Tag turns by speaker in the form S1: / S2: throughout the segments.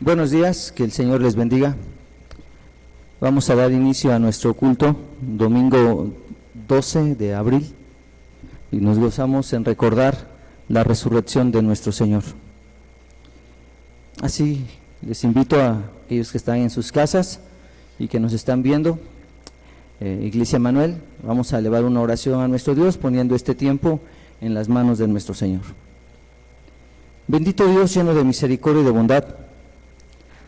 S1: Buenos días, que el Señor les bendiga. Vamos a dar inicio a nuestro culto, domingo 12 de abril, y nos gozamos en recordar la resurrección de nuestro Señor. Así, les invito a aquellos que están en sus casas y que nos están viendo, Iglesia Manuel, vamos a elevar una oración a nuestro Dios, poniendo este tiempo en las manos de nuestro Señor. Bendito Dios, lleno de misericordia y de bondad,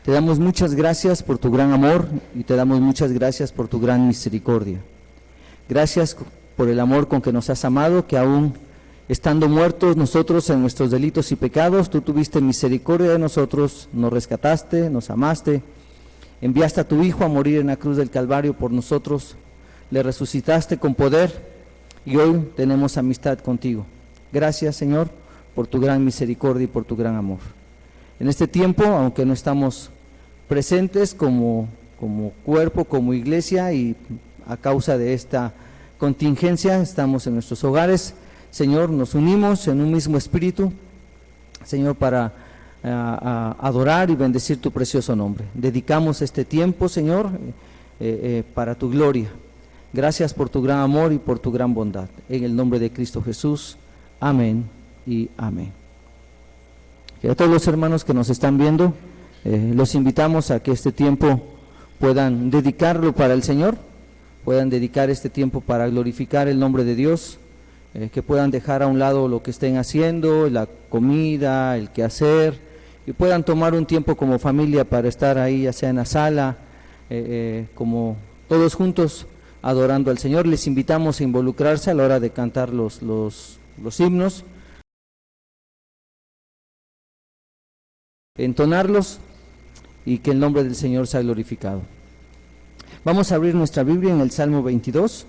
S1: te damos muchas gracias por tu gran amor y te damos muchas gracias por tu gran misericordia. Gracias por el amor con que nos has amado, que aún estando muertos nosotros en nuestros delitos y pecados, tú tuviste misericordia de nosotros, nos rescataste, nos amaste, enviaste a tu Hijo a morir en la cruz del Calvario por nosotros, le resucitaste con poder y hoy tenemos amistad contigo. Gracias, Señor, por tu gran misericordia y por tu gran amor. En este tiempo, aunque no estamos presentes como cuerpo, como iglesia, y a causa de esta contingencia estamos en nuestros hogares, Señor, nos unimos en un mismo espíritu, Señor, para adorar y bendecir tu precioso nombre. Dedicamos este tiempo, Señor, para tu gloria. Gracias por tu gran amor y por tu gran bondad. En el nombre de Cristo Jesús, amén y amén. Y a todos los hermanos que nos están viendo, los invitamos a que este tiempo puedan dedicarlo para el Señor, puedan dedicar este tiempo para glorificar el nombre de Dios, que puedan dejar a un lado lo que estén haciendo, la comida, el quehacer, y puedan tomar un tiempo como familia para estar ahí, ya sea en la sala, como todos juntos adorando al Señor. Les invitamos a involucrarse a la hora de cantar los himnos, entonarlos y que el nombre del Señor sea glorificado. Vamos a abrir nuestra Biblia en el Salmo 22.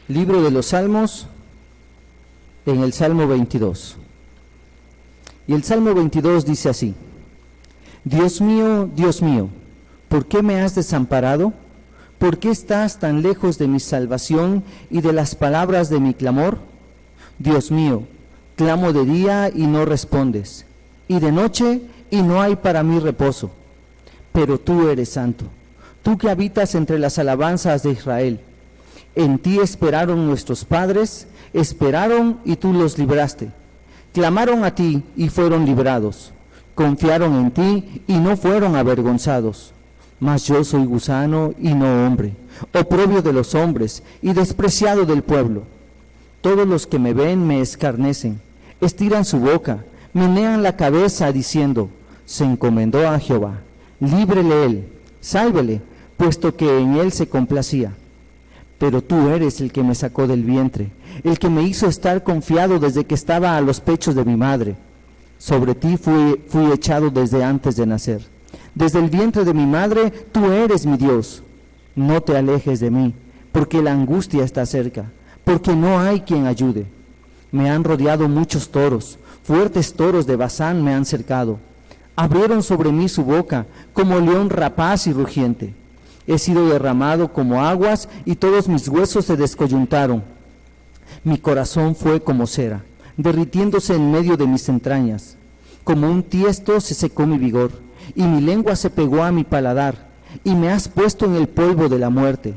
S1: Libro de los Salmos, en el Salmo 22. Y el Salmo 22 dice así: Dios mío, ¿por qué me has desamparado? ¿Por qué estás tan lejos de mi salvación y de las palabras de mi clamor? Dios mío, clamo de día y no respondes, y de noche y no hay para mí reposo. Pero tú eres santo, tú que habitas entre las alabanzas de Israel. En ti esperaron nuestros padres, esperaron y tú los libraste. Clamaron a ti y fueron librados. Confiaron en ti y no fueron avergonzados. Mas yo soy gusano y no hombre, oprobio de los hombres y despreciado del pueblo. Todos los que me ven me escarnecen, estiran su boca, menean la cabeza diciendo: se encomendó a Jehová, líbrele él, sálvele, puesto que en él se complacía. Pero tú eres el que me sacó del vientre, el que me hizo estar confiado desde que estaba a los pechos de mi madre. Sobre ti fui echado desde antes de nacer. Desde el vientre de mi madre, tú eres mi Dios. No te alejes de mí, porque la angustia está cerca, porque no hay quien ayude. Me han rodeado muchos toros, fuertes toros de Basán me han cercado. Abrieron sobre mí su boca, como león rapaz y rugiente. He sido derramado como aguas, y todos mis huesos se descoyuntaron. Mi corazón fue como cera, derritiéndose en medio de mis entrañas. Como un tiesto se secó mi vigor, y mi lengua se pegó a mi paladar, y me has puesto en el polvo de la muerte.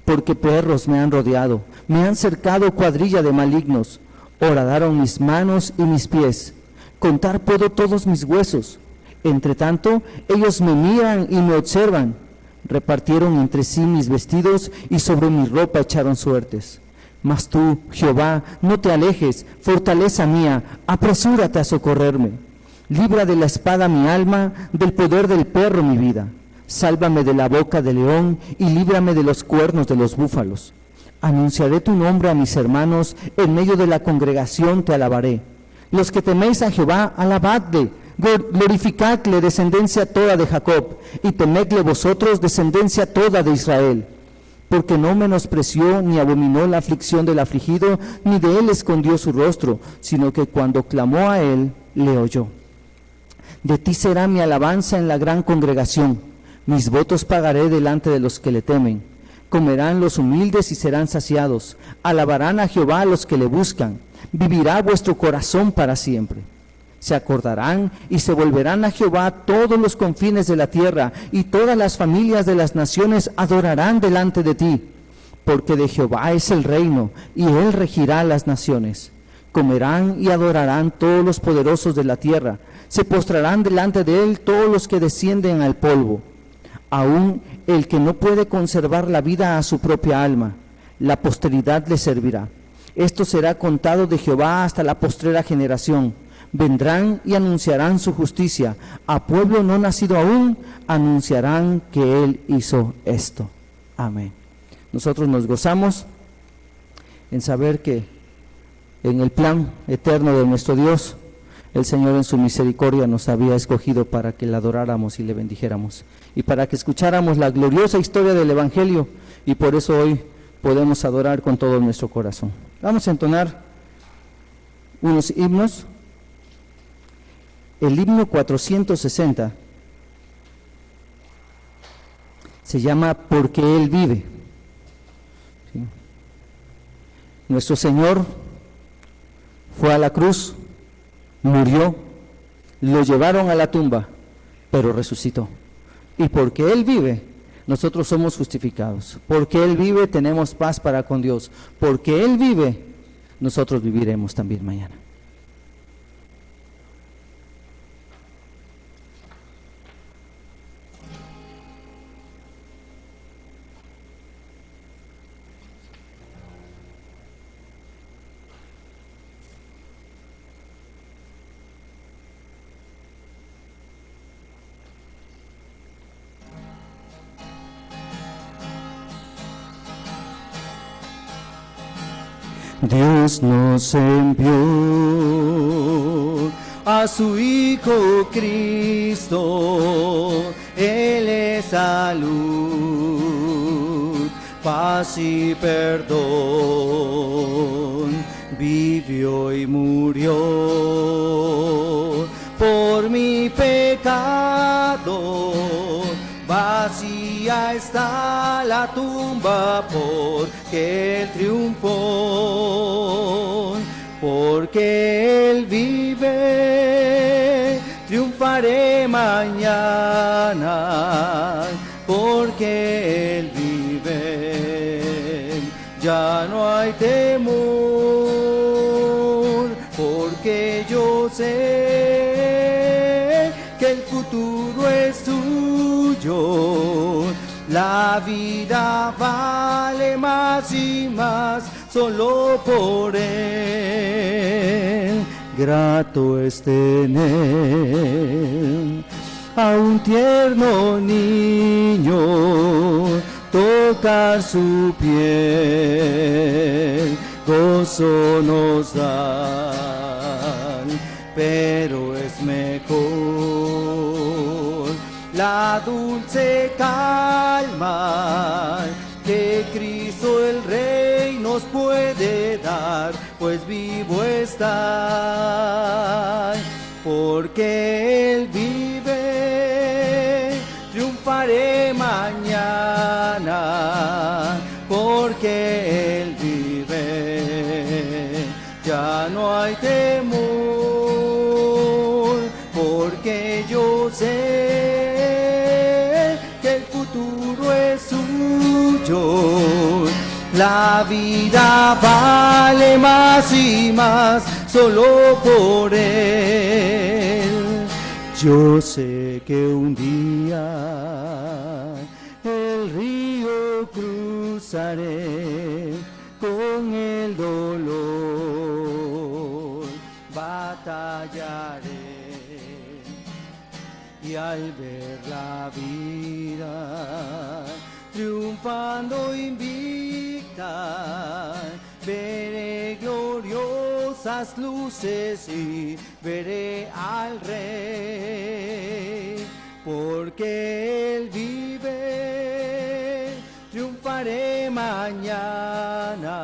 S1: Porque perros me han rodeado, me han cercado cuadrilla de malignos. Horadaron mis manos y mis pies, contar puedo todos mis huesos. Entre tanto, ellos me miran y me observan. Repartieron entre sí mis vestidos, y sobre mi ropa echaron suertes. Mas tú, Jehová, no te alejes, fortaleza mía, apresúrate a socorrerme. Libra de la espada mi alma, del poder del perro mi vida. Sálvame de la boca del león y líbrame de los cuernos de los búfalos. Anunciaré tu nombre a mis hermanos, en medio de la congregación te alabaré. Los que teméis a Jehová, alabadle, glorificadle, descendencia toda de Jacob, y temedle vosotros, descendencia toda de Israel. Porque no menospreció ni abominó la aflicción del afligido, ni de él escondió su rostro, sino que cuando clamó a él, le oyó. De ti será mi alabanza en la gran congregación, Mis votos pagaré delante de los que le temen. Comerán los humildes y serán saciados. Alabarán a Jehová los que le buscan. Vivirá vuestro corazón para siempre. Se acordarán y se volverán a Jehová todos los confines de la tierra, y todas las familias de las naciones adorarán delante de ti. Porque de Jehová es el reino, y él regirá las naciones. Comerán y adorarán todos los poderosos de la tierra. Se postrarán delante de él todos los que descienden al polvo. Aún el que no puede conservar la vida a su propia alma, la posteridad le servirá. Esto será contado de Jehová hasta la postrera generación. Vendrán y anunciarán su justicia. A pueblo no nacido aún, anunciarán que él hizo esto. Amén. Nosotros nos gozamos en saber que en el plan eterno de nuestro Dios, el Señor en su misericordia nos había escogido para que le adoráramos y le bendijéramos, y para que escucháramos la gloriosa historia del Evangelio, y por eso hoy podemos adorar con todo nuestro corazón. Vamos a entonar unos himnos. El himno 460 se llama Porque Él vive. ¿Sí? Nuestro Señor fue a la cruz, murió, lo llevaron a la tumba, pero resucitó. Y porque Él vive, nosotros somos justificados. Porque Él vive, tenemos paz para con Dios. Porque Él vive, nosotros viviremos también mañana. Dios nos envió a su Hijo Cristo, Él es salud, paz y perdón, vivió y murió por mi pecado. Vacía está la tumba porque Él triunfó, porque Él vive, triunfaré mañana, porque Él vive, ya no hay temor, porque yo sé que el futuro es suyo. La vida vale más y más solo por Él. Grato es tener a un tierno niño, tocar su piel, gozo nos dan, pero es mejor la dulce calma que Cristo el Rey nos puede dar, pues vivo está, porque Él vive, triunfaré mañana, porque Él vive, ya no hay temor, porque yo sé que el futuro es suyo. La vida vale más y más solo por Él. Yo sé que un día el río cruzaré con el dolor, batallaré. Y al ver la vida triunfando invicta, veré gloriosas luces y veré al Rey, porque Él vive, triunfaré mañana,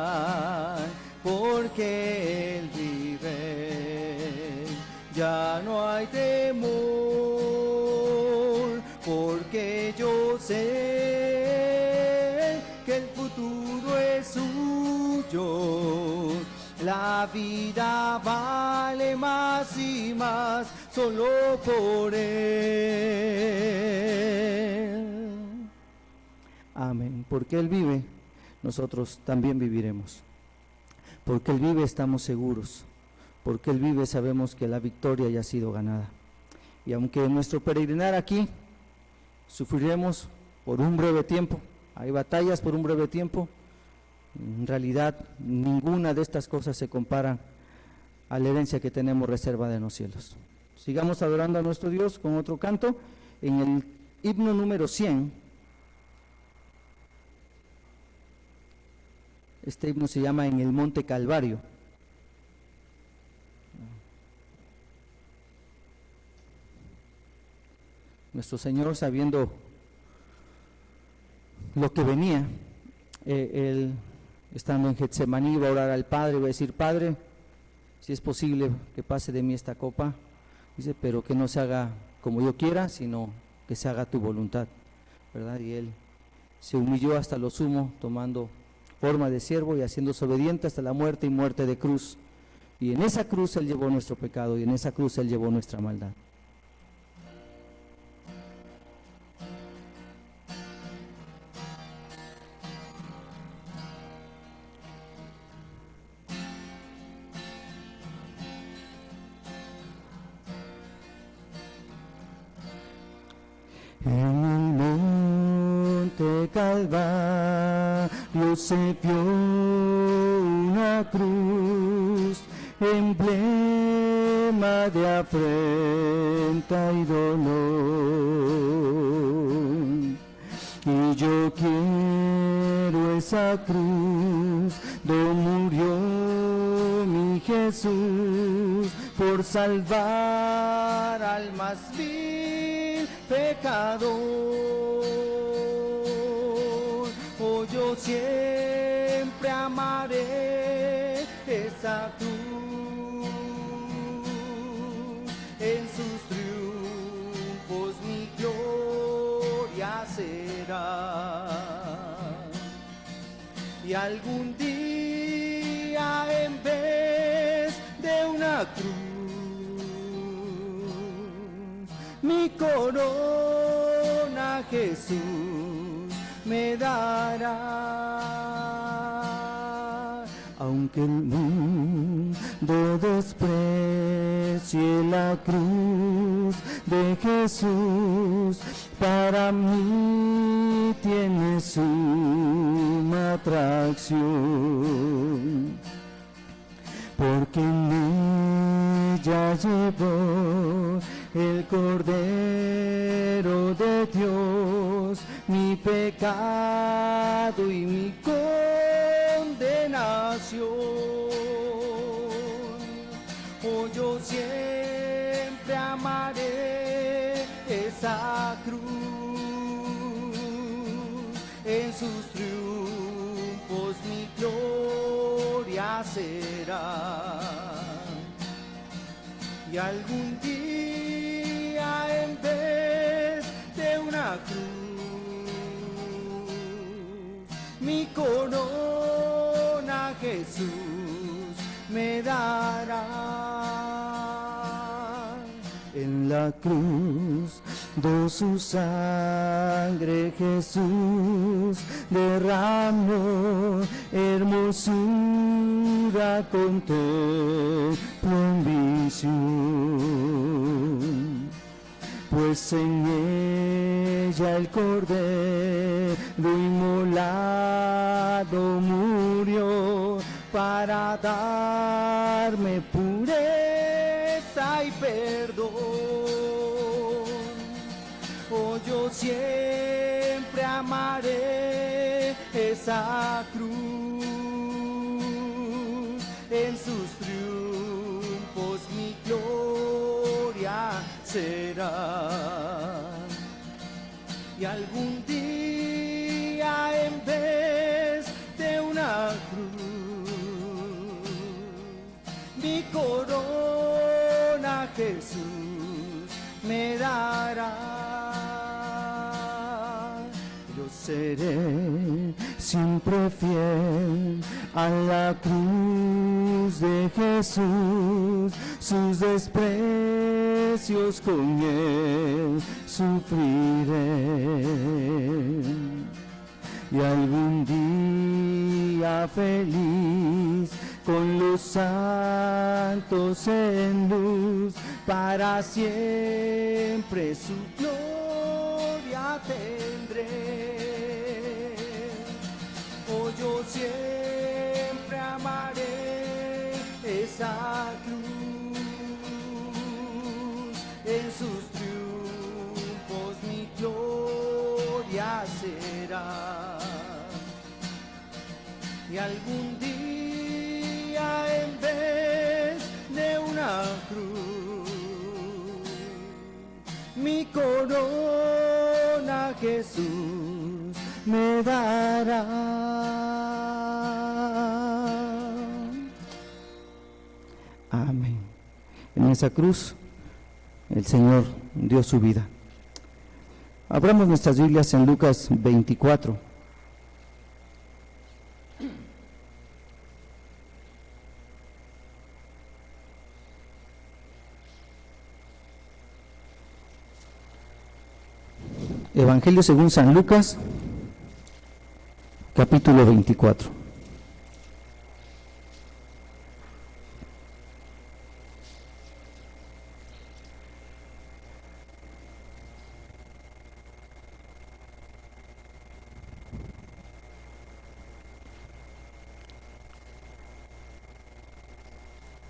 S1: porque Él vive, ya no hay temor, porque yo sé que el futuro es suyo. La vida vale más y más solo por Él. Amén. Porque Él vive, nosotros también viviremos. Porque Él vive, estamos seguros. Porque Él vive, sabemos que la victoria ya ha sido ganada. Y aunque en nuestro peregrinar aquí sufriremos por un breve tiempo, hay batallas por un breve tiempo, en realidad ninguna de estas cosas se compara a la herencia que tenemos reservada en los cielos. Sigamos adorando a nuestro Dios con otro canto en el himno número 100. Este himno se llama En el Monte Calvario. Nuestro Señor, sabiendo lo que venía, Él, estando en Getsemaní, va a orar al Padre, va a decir: Padre, si es posible que pase de mí esta copa, dice, pero que no se haga como yo quiera, sino que se haga tu voluntad, ¿verdad? Y Él se humilló hasta lo sumo, tomando forma de siervo y haciéndose obediente hasta la muerte y muerte de cruz. Y en esa cruz Él llevó nuestro pecado, y en esa cruz Él llevó nuestra maldad. En el monte Calvario se vio una cruz, emblema de afrenta y dolor. Y yo quiero esa cruz donde murió mi Jesús por salvar al más vil pecador. Oh, yo siempre amaré esa cruz, en sus triunfos mi gloria será. Y algún día, en vez de una cruz, mi corona Jesús me dará. Aunque el mundo desprecie la cruz de Jesús, para mí tiene suma atracción, porque en ella llevó el Cordero de Dios mi pecado y mi condenación. Oh, yo siempre amaré esa cruz, en sus triunfos mi gloria será. Y algún día, en vez de una cruz, mi corona Jesús me dará. En la cruz do su sangre Jesús derramó, hermosura contemplo en visión, pues en ella el Cordero inmolado murió para darme pureza y perdón. Oh, yo siempre amaré esa cruz, en sus triunfos mi gloria será. Y algún día, en vez de una cruz, mi corona Jesús me dará. seré siempre fiel a la cruz de Jesús, sus desprecios con él sufriré. Y algún día feliz con los santos en luz, para siempre su gloria tendré. Oh, yo siempre amaré esa cruz, en sus triunfos mi gloria será. Y algún día en vez de una cruz, mi corona Jesús me dará. Amén. En esa cruz el Señor dio su vida. Abramos nuestras Biblias en Lucas 24. Evangelio según San Lucas, capítulo 24.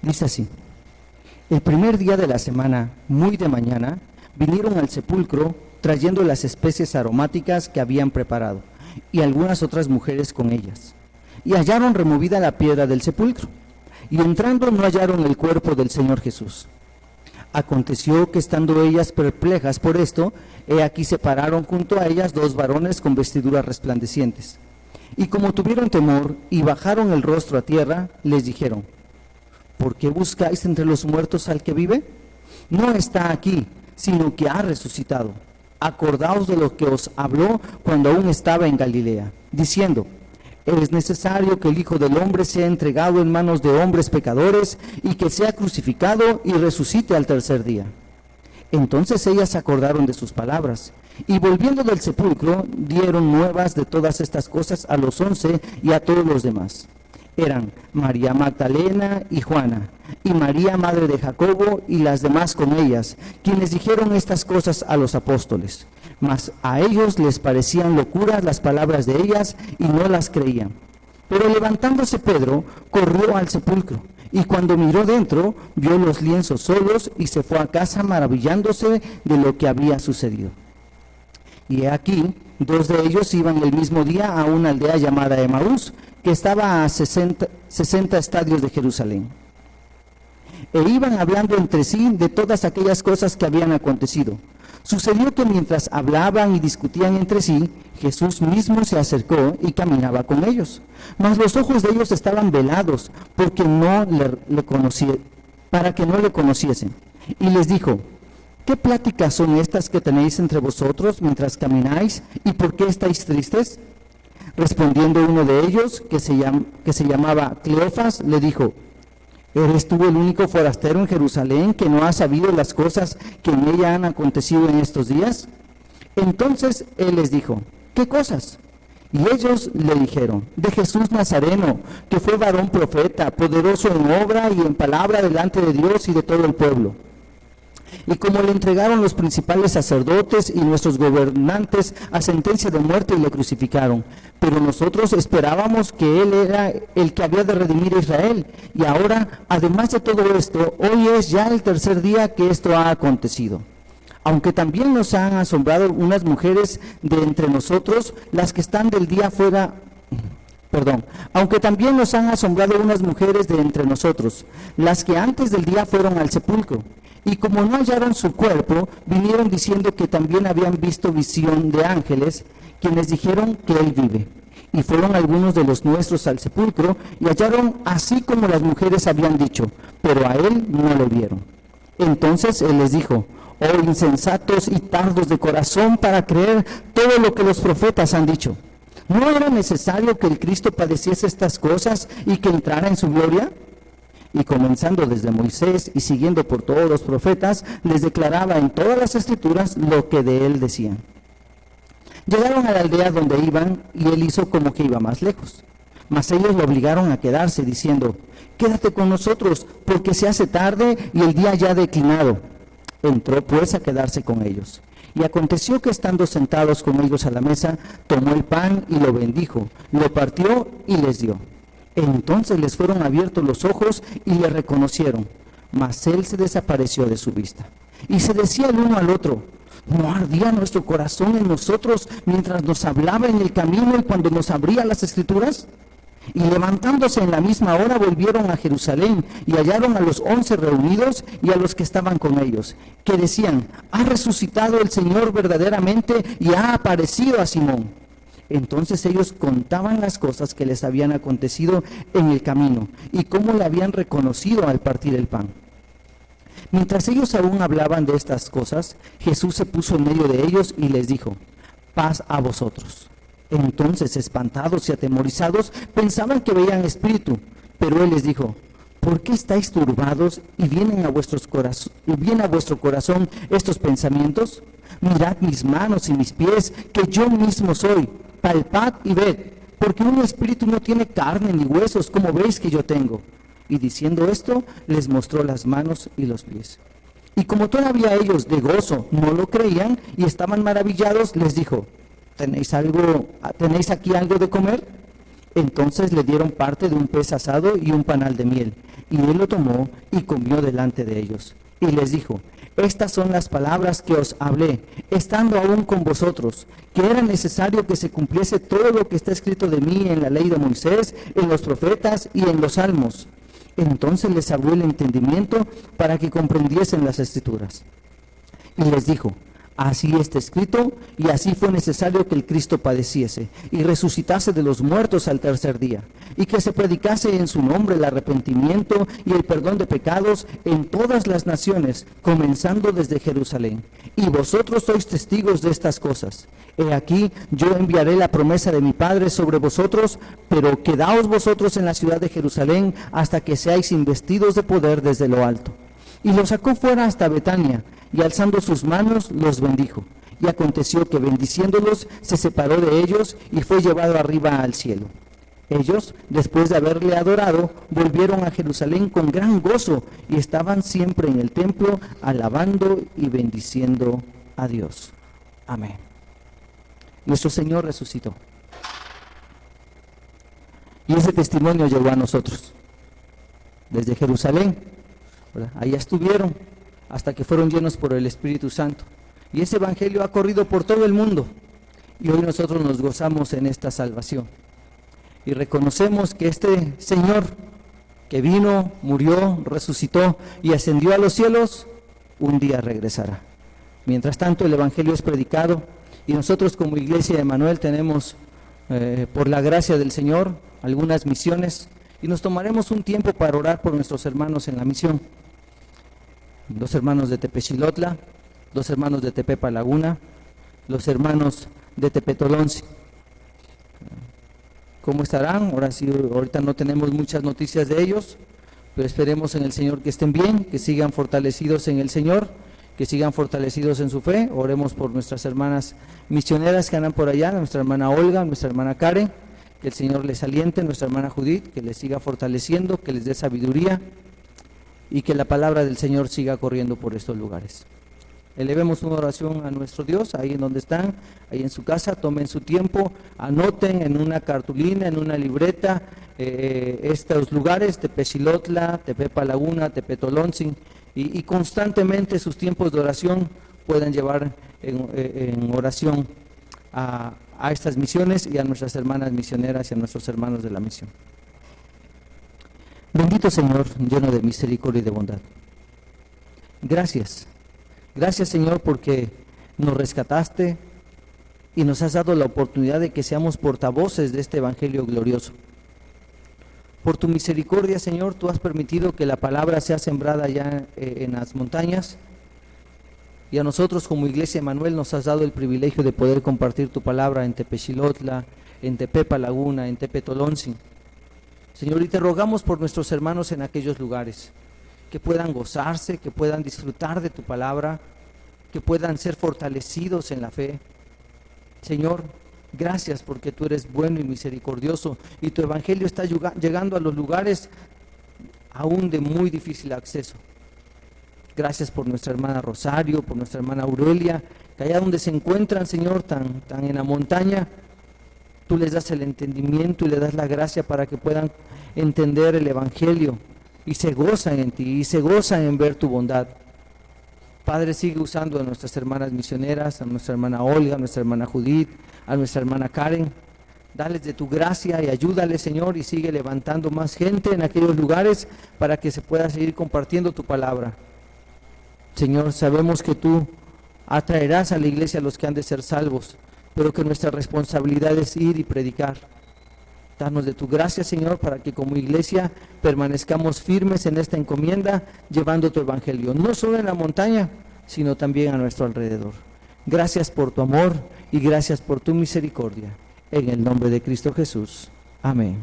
S1: Dice así: el primer día de la semana, muy de mañana, vinieron al sepulcro trayendo las especies aromáticas que habían preparado, y algunas otras mujeres con ellas. Y hallaron removida la piedra del sepulcro, y entrando no hallaron el cuerpo del Señor Jesús. Aconteció que estando ellas perplejas por esto, he aquí se pararon junto a ellas dos varones con vestiduras resplandecientes. Y como tuvieron temor y bajaron el rostro a tierra, les dijeron: ¿por qué buscáis entre los muertos al que vive? No está aquí, sino que ha resucitado. Acordaos de lo que os habló cuando aún estaba en Galilea, diciendo: es necesario que el Hijo del Hombre sea entregado en manos de hombres pecadores y que sea crucificado y resucite al tercer día. Entonces ellas se acordaron de sus palabras, y volviendo del sepulcro dieron nuevas de todas estas cosas a los 11 y a todos los demás. Eran María Magdalena y Juana, y María madre de Jacobo, y las demás con ellas, quienes dijeron estas cosas a los apóstoles. Mas a ellos les parecían locuras las palabras de ellas, y no las creían. Pero levantándose Pedro, corrió al sepulcro, y cuando miró dentro, vio los lienzos solos, y se fue a casa maravillándose de lo que había sucedido. Y he aquí, dos de ellos iban el mismo día a una aldea llamada Emaús, que estaba a 60 estadios de Jerusalén. E iban hablando entre sí de todas aquellas cosas que habían acontecido. Sucedió que mientras hablaban y discutían entre sí, Jesús mismo se acercó y caminaba con ellos. Mas los ojos de ellos estaban velados, porque para que no le conociesen. Y les dijo: ¿qué pláticas son estas que tenéis entre vosotros mientras camináis? ¿Y por qué estáis tristes? Respondiendo uno de ellos, que se llamaba Cleofas, le dijo: ¿eres tú el único forastero en Jerusalén que no ha sabido las cosas que en ella han acontecido en estos días? Entonces él les dijo: ¿qué cosas? Y ellos le dijeron: de Jesús Nazareno, que fue varón profeta, poderoso en obra y en palabra delante de Dios y de todo el pueblo. Y como le entregaron los principales sacerdotes y nuestros gobernantes a sentencia de muerte y le crucificaron. Pero nosotros esperábamos que él era el que había de redimir a Israel. Y ahora, además de todo esto, hoy es ya el tercer día que esto ha acontecido. Aunque también nos han asombrado unas mujeres de entre nosotros, las que están del día fuera... Aunque también nos han asombrado unas mujeres de entre nosotros, las que antes del día fueron al sepulcro. Y como no hallaron su cuerpo, vinieron diciendo que también habían visto visión de ángeles, quienes dijeron que él vive. Y fueron algunos de los nuestros al sepulcro, y hallaron así como las mujeres habían dicho, pero a él no lo vieron. Entonces él les dijo: oh insensatos y tardos de corazón para creer todo lo que los profetas han dicho. ¿No era necesario que el Cristo padeciese estas cosas y que entrara en su gloria? Y comenzando desde Moisés y siguiendo por todos los profetas, les declaraba en todas las escrituras lo que de él decían. Llegaron a la aldea donde iban, y él hizo como que iba más lejos. Mas ellos lo obligaron a quedarse, diciendo: quédate con nosotros, porque se hace tarde y el día ya ha declinado. Entró pues a quedarse con ellos. Y aconteció que estando sentados con ellos a la mesa, tomó el pan y lo bendijo, lo partió y les dio. Entonces les fueron abiertos los ojos y le reconocieron, mas él se desapareció de su vista. Y se decía el uno al otro: ¿no ardía nuestro corazón en nosotros mientras nos hablaba en el camino y cuando nos abría las Escrituras? Y levantándose en la misma hora volvieron a Jerusalén y hallaron a los 11 reunidos y a los que estaban con ellos, que decían: ha resucitado el Señor verdaderamente y ha aparecido a Simón. Entonces ellos contaban las cosas que les habían acontecido en el camino y cómo le habían reconocido al partir el pan. Mientras ellos aún hablaban de estas cosas, Jesús se puso en medio de ellos y les dijo: paz a vosotros. Entonces, espantados y atemorizados, pensaban que veían espíritu, pero él les dijo: ¿por qué estáis turbados y vienen a vuestro corazón estos pensamientos? Mirad mis manos y mis pies, que yo mismo soy. Palpad y ved, porque un espíritu no tiene carne ni huesos, como veis que yo tengo. Y diciendo esto, les mostró las manos y los pies. Y como todavía ellos de gozo no lo creían y estaban maravillados, les dijo: ¿tenéis aquí algo de comer? Entonces le dieron parte de un pez asado y un panal de miel, y él lo tomó y comió delante de ellos. Y les dijo: estas son las palabras que os hablé, estando aún con vosotros, que era necesario que se cumpliese todo lo que está escrito de mí en la ley de Moisés, en los profetas y en los salmos. Entonces les abrió el entendimiento para que comprendiesen las Escrituras. Y les dijo: así está escrito, y así fue necesario que el Cristo padeciese y resucitase de los muertos al tercer día, y que se predicase en su nombre el arrepentimiento y el perdón de pecados en todas las naciones, comenzando desde Jerusalén. Y vosotros sois testigos de estas cosas. He aquí, yo enviaré la promesa de mi Padre sobre vosotros, pero quedaos vosotros en la ciudad de Jerusalén hasta que seáis investidos de poder desde lo alto. Y los sacó fuera hasta Betania, y alzando sus manos los bendijo. Y aconteció que bendiciéndolos se separó de ellos y fue llevado arriba al cielo. Ellos, después de haberle adorado, volvieron a Jerusalén con gran gozo y estaban siempre en el templo alabando y bendiciendo a Dios. Amén. Nuestro Señor resucitó. Y ese testimonio llegó a nosotros. Desde Jerusalén, ¿verdad? Allá estuvieron hasta que fueron llenos por el Espíritu Santo. Y ese evangelio ha corrido por todo el mundo. Y hoy nosotros nos gozamos en esta salvación. Y reconocemos que este Señor que vino, murió, resucitó y ascendió a los cielos, un día regresará. Mientras tanto, el evangelio es predicado y nosotros como Iglesia de Emanuel tenemos, por la gracia del Señor, algunas misiones y nos tomaremos un tiempo para orar por nuestros hermanos en la misión. 2 hermanos de Tepexilotla, 2 hermanos de Tepepa Laguna, los hermanos de Tepetolonce. ¿Cómo estarán? Ahora sí, ahorita no tenemos muchas noticias de ellos, pero esperemos en el Señor que estén bien, que sigan fortalecidos en el Señor, que sigan fortalecidos en su fe. Oremos por nuestras hermanas misioneras que andan por allá, nuestra hermana Olga, nuestra hermana Karen, que el Señor les aliente, nuestra hermana Judith, que les siga fortaleciendo, que les dé sabiduría y que la palabra del Señor siga corriendo por estos lugares. Elevemos una oración a nuestro Dios, ahí en donde están, ahí en su casa, tomen su tiempo, anoten en una cartulina, en una libreta, estos lugares, Tepexilotla, Tepepa Laguna, Tepetolontzin, y constantemente sus tiempos de oración puedan llevar en oración a estas misiones y a nuestras hermanas misioneras y a nuestros hermanos de la misión. Bendito Señor, lleno de misericordia y de bondad. Gracias. Gracias, Señor, porque nos rescataste y nos has dado la oportunidad de que seamos portavoces de este evangelio glorioso. Por tu misericordia, Señor, tú has permitido que la palabra sea sembrada ya en las montañas, y a nosotros como Iglesia Emanuel nos has dado el privilegio de poder compartir tu palabra en Tepexilotla, en Tepepa Laguna, en Tepetolontzin. Señor, y te rogamos por nuestros hermanos en aquellos lugares, que puedan gozarse, que puedan disfrutar de tu palabra, que puedan ser fortalecidos en la fe. Señor, gracias porque tú eres bueno y misericordioso, y tu evangelio está llegando a los lugares aún de muy difícil acceso. Gracias por nuestra hermana Rosario, por nuestra hermana Aurelia, que allá donde se encuentran, Señor, tan en la montaña, tú les das el entendimiento y les das la gracia para que puedan entender el evangelio, y se gozan en ti, y se gozan en ver tu bondad. Padre, sigue usando a nuestras hermanas misioneras, a nuestra hermana Olga, a nuestra hermana Judith, a nuestra hermana Karen. Dales de tu gracia y ayúdale, Señor, y sigue levantando más gente en aquellos lugares para que se pueda seguir compartiendo tu palabra. Señor, sabemos que tú atraerás a la iglesia a los que han de ser salvos, pero que nuestra responsabilidad es ir y predicar. Danos de tu gracia, Señor, para que como iglesia permanezcamos firmes en esta encomienda, llevando tu evangelio, no solo en la montaña, sino también a nuestro alrededor. Gracias por tu amor y gracias por tu misericordia. En el nombre de Cristo Jesús. Amén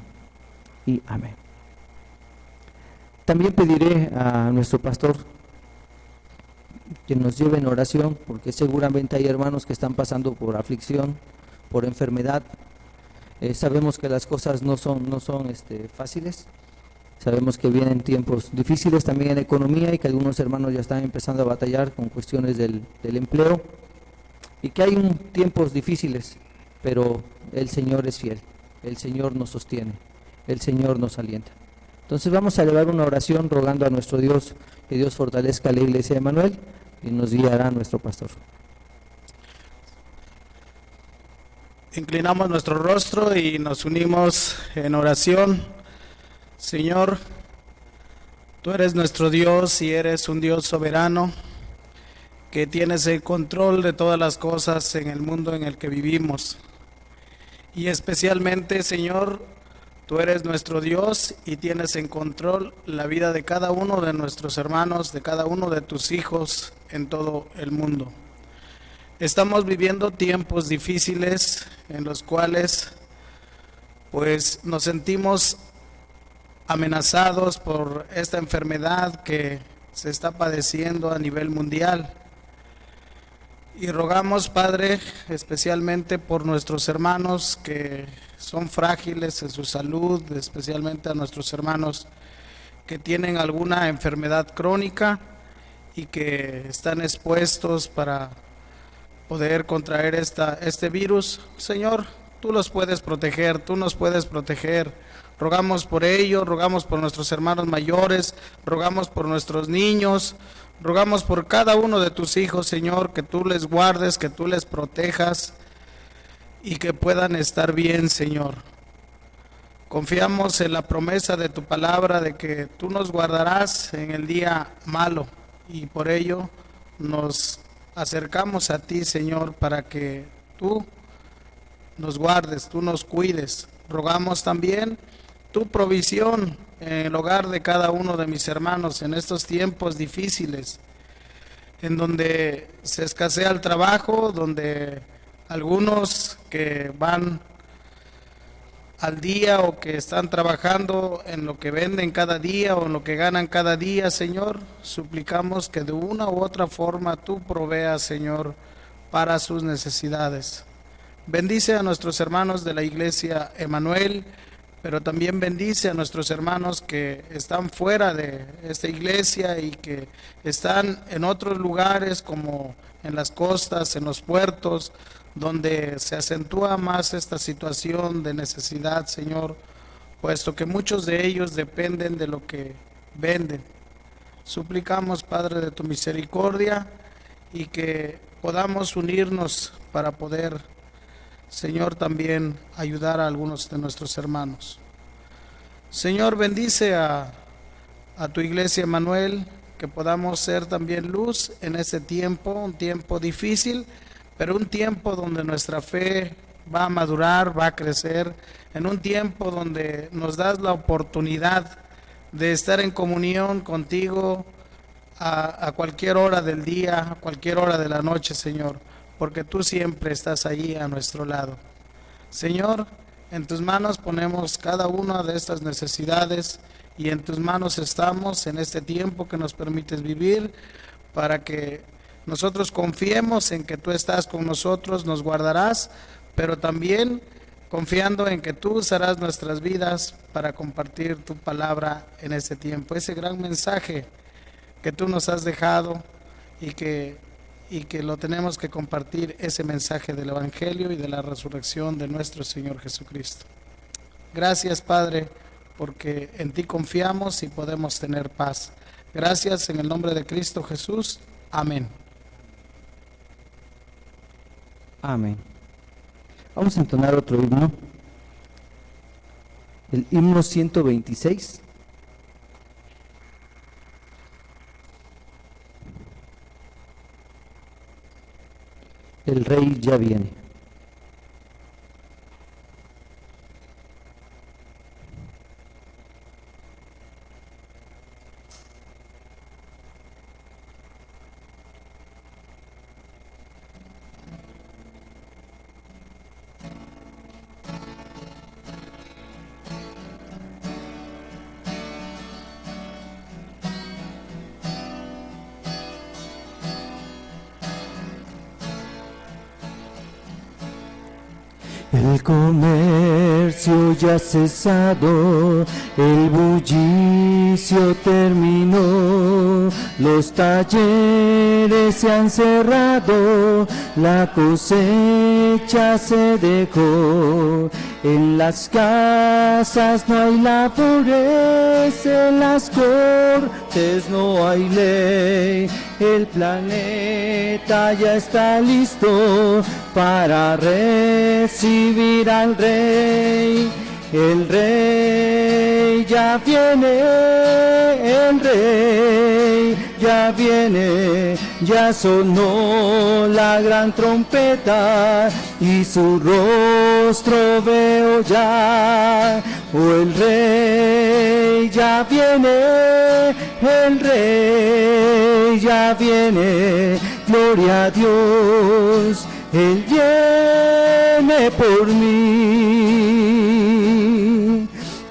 S1: y amén. También pediré a nuestro pastor que nos lleve en oración, porque seguramente hay hermanos que están pasando por aflicción, por enfermedad. Sabemos que las cosas no son fáciles. Sabemos que vienen tiempos difíciles también en la economía, y que algunos hermanos ya están empezando a batallar con cuestiones del empleo, y que hay tiempos difíciles, pero el Señor es fiel, el Señor nos sostiene, el Señor nos alienta. Entonces vamos a elevar una oración rogando a nuestro Dios que Dios fortalezca a la Iglesia de Emanuel, y nos guiará nuestro pastor.
S2: Inclinamos nuestro rostro y nos unimos en oración. Señor, tú eres nuestro Dios y eres un Dios soberano, que tienes el control de todas las cosas en el mundo en el que vivimos. Y especialmente, Señor, tú eres nuestro Dios y tienes en control la vida de cada uno de nuestros hermanos, de cada uno de tus hijos en todo el mundo. Estamos viviendo tiempos difíciles en los cuales pues nos sentimos amenazados por esta enfermedad que se está padeciendo a nivel mundial. Y rogamos, Padre, especialmente por nuestros hermanos que son frágiles en su salud, especialmente a nuestros hermanos que tienen alguna enfermedad crónica y que están expuestos para poder contraer este virus. Señor, tú los puedes proteger, tú nos puedes proteger. Rogamos por ellos, rogamos por nuestros hermanos mayores, rogamos por nuestros niños, rogamos por cada uno de tus hijos, Señor, que tú les guardes, que tú les protejas y que puedan estar bien, Señor. Confiamos en la promesa de tu palabra de que tú nos guardarás en el día malo, y por ello nos acercamos a ti, Señor, para que tú nos guardes, tú nos cuides. Rogamos también tu provisión en el hogar de cada uno de mis hermanos en estos tiempos difíciles, en donde se escasea el trabajo, donde algunos que van al día o que están trabajando en lo que venden cada día o en lo que ganan cada día, Señor, suplicamos que de una u otra forma tú proveas, Señor, para sus necesidades. Bendice a nuestros hermanos de la Iglesia Emanuel, pero también bendice a nuestros hermanos que están fuera de esta iglesia y que están en otros lugares como en las costas, en los puertos, donde se acentúa más esta situación de necesidad, Señor, puesto que muchos de ellos dependen de lo que venden. Suplicamos, Padre, de tu misericordia y que podamos unirnos para poder, Señor, también ayudar a algunos de nuestros hermanos. Señor, bendice a tu iglesia, Emanuel, que podamos ser también luz en este tiempo, un tiempo difícil, pero un tiempo donde nuestra fe va a madurar, va a crecer en un tiempo donde nos das la oportunidad de estar en comunión contigo a cualquier hora del día, a cualquier hora de la noche, Señor, porque tú siempre estás allí a nuestro lado. Señor, en tus manos ponemos cada una de estas necesidades y en tus manos estamos en este tiempo que nos permites vivir, para que nosotros confiemos en que tú estás con nosotros, nos guardarás, pero también confiando en que tú usarás nuestras vidas para compartir tu palabra en este tiempo, ese gran mensaje que tú nos has dejado y que lo tenemos que compartir, ese mensaje del Evangelio y de la resurrección de nuestro Señor Jesucristo. Gracias, Padre, porque en ti confiamos y podemos tener paz. Gracias en el nombre de Cristo Jesús. Amén.
S1: Amén. Vamos a entonar otro himno. El himno 126. El Rey ya viene. El comercio ya ha cesado, el bullicio terminó, los talleres se han cerrado, la cosecha se dejó. En las casas no hay labores, en las cortes no hay ley. El planeta ya está listo para recibir al Rey. El Rey ya viene, el Rey ya viene, ya sonó la gran trompeta y su rostro veo ya. Oh, el Rey ya viene, el Rey ya viene, gloria a Dios, Él viene por mí.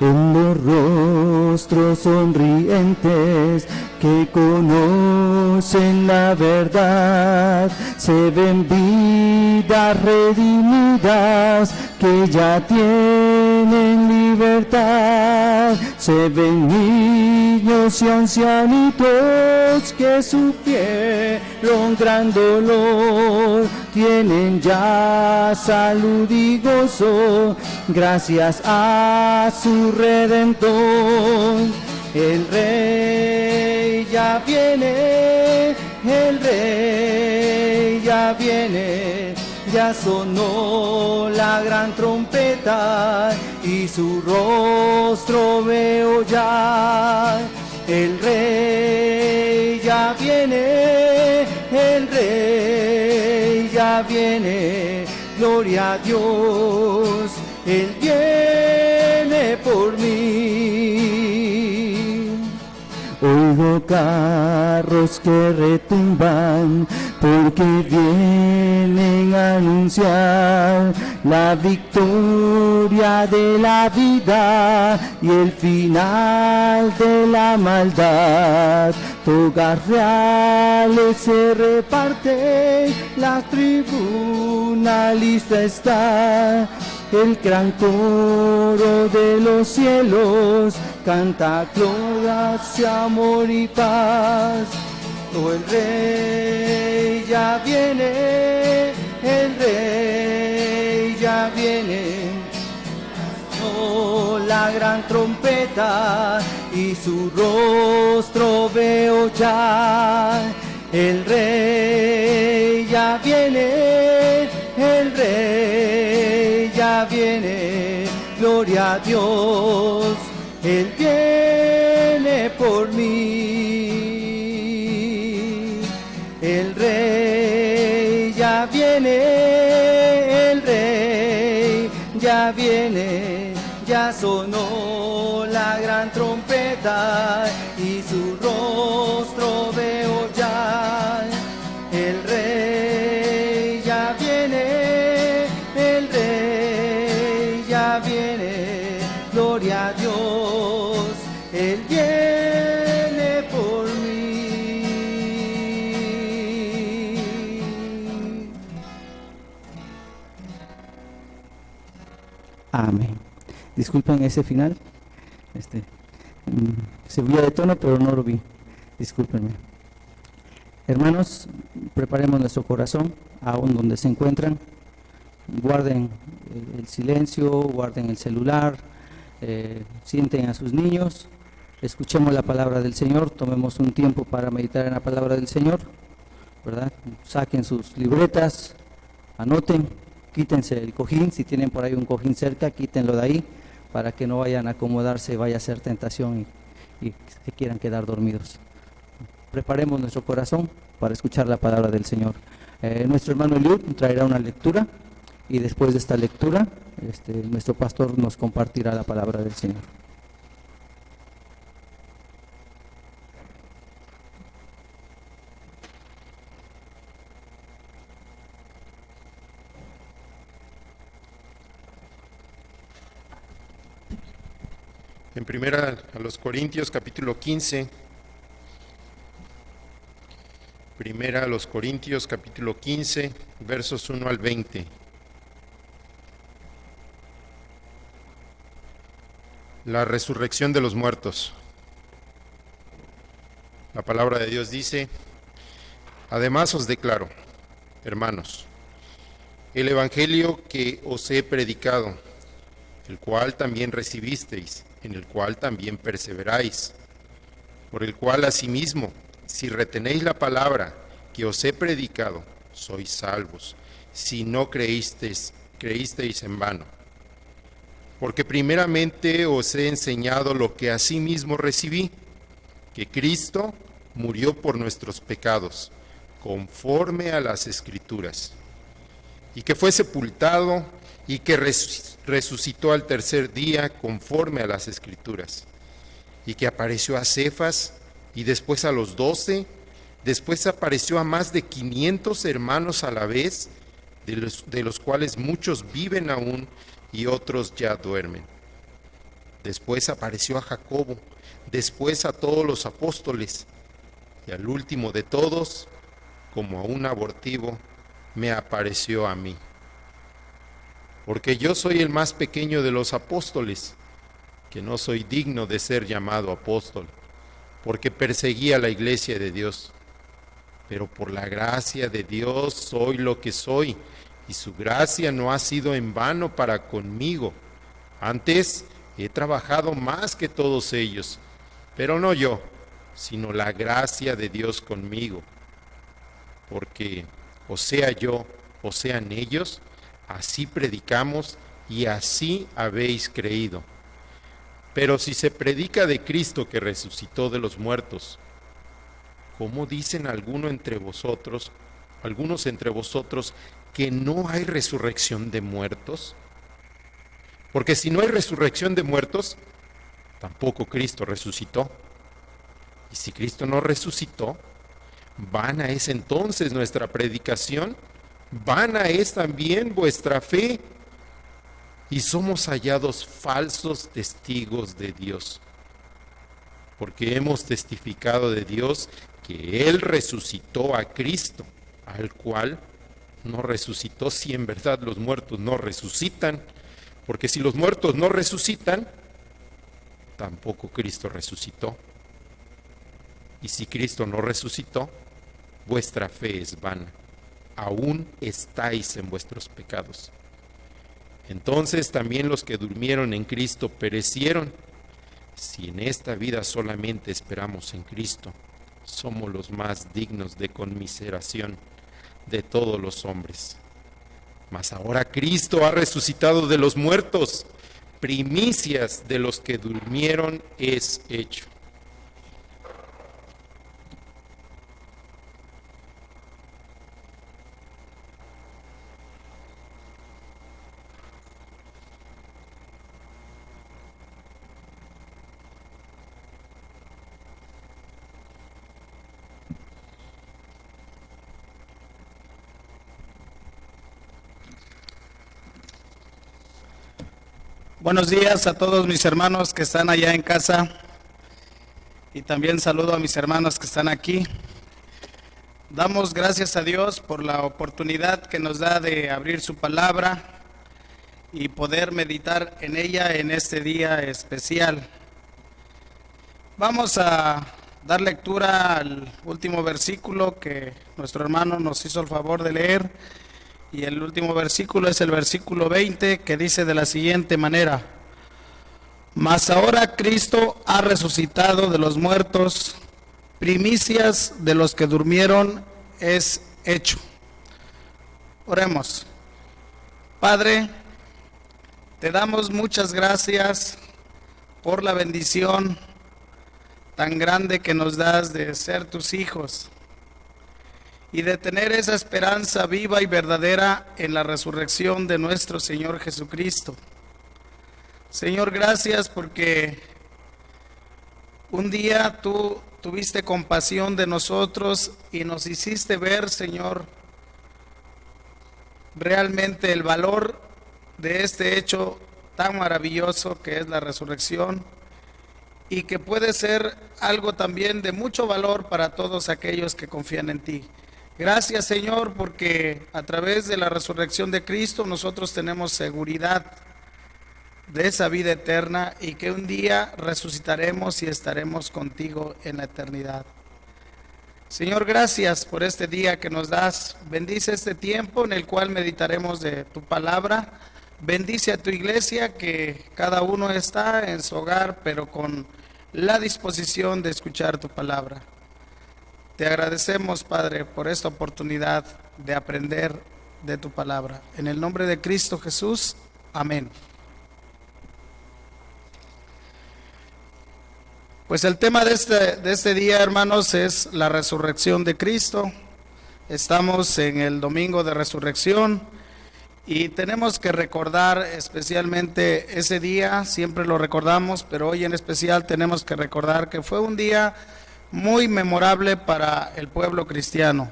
S1: En los rostros sonrientes que conocen la verdad, se ven vidas redimidas que ya tienen libertad. Se ven niños y ancianitos que sufrieron gran dolor, tienen ya salud y gozo gracias a su Redentor. El Rey ya viene, el Rey ya viene, ya sonó la gran trompeta y su rostro veo ya. El Rey ya viene, el Rey ya viene, gloria a Dios, Él viene por mí. Oigo carros que retumban porque vienen a anunciar la victoria de la vida y el final de la maldad. Togas reales se reparten, la tribuna lista está. El gran coro de los cielos canta gloria, amor y paz. Oh, el Rey ya viene, el Rey ya viene. Oh, la gran trompeta y su rostro veo ya. El Rey ya viene, el Rey ya viene, gloria a Dios, Él viene por mí. El Rey ya viene, el Rey viene, ya sonó la gran trompeta y su rostro veo ya. El rey ya viene, el rey ya viene, gloria a Dios, él viene por mí. Amén. Disculpen ese final, se vio de tono, pero no lo vi. Discúlpenme. Hermanos, preparemos nuestro corazón, aún donde se encuentran. Guarden el silencio, guarden el celular, sienten a sus niños, escuchemos la palabra del Señor, tomemos un tiempo para meditar en la palabra del Señor, ¿verdad? Saquen sus libretas, anoten, quítense el cojín, si tienen por ahí un cojín cerca, quítenlo de ahí, para que no vayan a acomodarse, vaya a ser tentación y se quieran quedar dormidos. Preparemos nuestro corazón para escuchar la palabra del Señor. Nuestro hermano Eliud traerá una lectura y después de esta lectura nuestro pastor nos compartirá la palabra del Señor.
S3: En primera a los Corintios capítulo 15. Primera a los Corintios capítulo 15, versos 1 al 20. La resurrección de los muertos. La palabra de Dios dice: además os declaro, hermanos, el evangelio que os he predicado, el cual también recibisteis, en el cual también perseveráis, por el cual asimismo, si retenéis la palabra que os he predicado, sois salvos, si no creísteis en vano. Porque primeramente os he enseñado lo que asimismo recibí, que Cristo murió por nuestros pecados, conforme a las Escrituras, y que fue sepultado y que resucitó al tercer día, conforme a las Escrituras, y que apareció a Cefas y después a los 12, después apareció a más de 500 hermanos a la vez, de los cuales muchos viven aún y otros ya duermen. Después apareció a Jacobo, después a todos los apóstoles, y al último de todos, como a un abortivo, me apareció a mí. Porque yo soy el más pequeño de los apóstoles, que no soy digno de ser llamado apóstol, porque perseguía la iglesia de Dios. Pero por la gracia de Dios soy lo que soy, y su gracia no ha sido en vano para conmigo. Antes he trabajado más que todos ellos, pero no yo, sino la gracia de Dios conmigo. Porque o sea yo, o sean ellos, así predicamos y así habéis creído. Pero si se predica de Cristo que resucitó de los muertos, ¿cómo dicen algunos entre vosotros que no hay resurrección de muertos? Porque si no hay resurrección de muertos, tampoco Cristo resucitó. Y si Cristo no resucitó, vana es entonces nuestra predicación, vana es también vuestra fe, y somos hallados falsos testigos de Dios, porque hemos testificado de Dios que Él resucitó a Cristo, al cual no resucitó si en verdad los muertos no resucitan, porque si los muertos no resucitan, tampoco Cristo resucitó. Y si Cristo no resucitó, vuestra fe es vana, aún estáis en vuestros pecados. Entonces también los que durmieron en Cristo perecieron. Si en esta vida solamente esperamos en Cristo, somos los más dignos de conmiseración de todos los hombres. Mas ahora Cristo ha resucitado de los muertos, primicias de los que durmieron es hecho.
S2: Buenos días a todos mis hermanos que están allá en casa y también saludo a mis hermanos que están aquí. Damos gracias a Dios por la oportunidad que nos da de abrir su palabra y poder meditar en ella en este día especial. Vamos a dar lectura al último versículo que nuestro hermano nos hizo el favor de leer. Y el último versículo es el versículo 20, que dice de la siguiente manera: Mas ahora Cristo ha resucitado de los muertos, primicias de los que durmieron es hecho. Oremos. Padre, te damos muchas gracias por la bendición tan grande que nos das de ser tus hijos y de tener esa esperanza viva y verdadera en la resurrección de nuestro Señor Jesucristo. Señor, gracias porque un día tú tuviste compasión de nosotros y nos hiciste ver, Señor, realmente el valor de este hecho tan maravilloso que es la resurrección y que puede ser algo también de mucho valor para todos aquellos que confían en ti. Gracias, Señor, porque a través de la resurrección de Cristo nosotros tenemos seguridad de esa vida eterna y que un día resucitaremos y estaremos contigo en la eternidad. Señor, gracias por este día que nos das. Bendice este tiempo en el cual meditaremos de tu palabra. Bendice a tu iglesia, que cada uno está en su hogar, pero con la disposición de escuchar tu palabra. Te agradecemos, Padre, por esta oportunidad de aprender de tu palabra. En el nombre de Cristo Jesús, amén. Pues el tema de este día, hermanos, es la resurrección de Cristo. Estamos en el domingo de resurrección y tenemos que recordar especialmente ese día. Siempre lo recordamos, pero hoy en especial tenemos que recordar que fue un día muy memorable para el pueblo cristiano.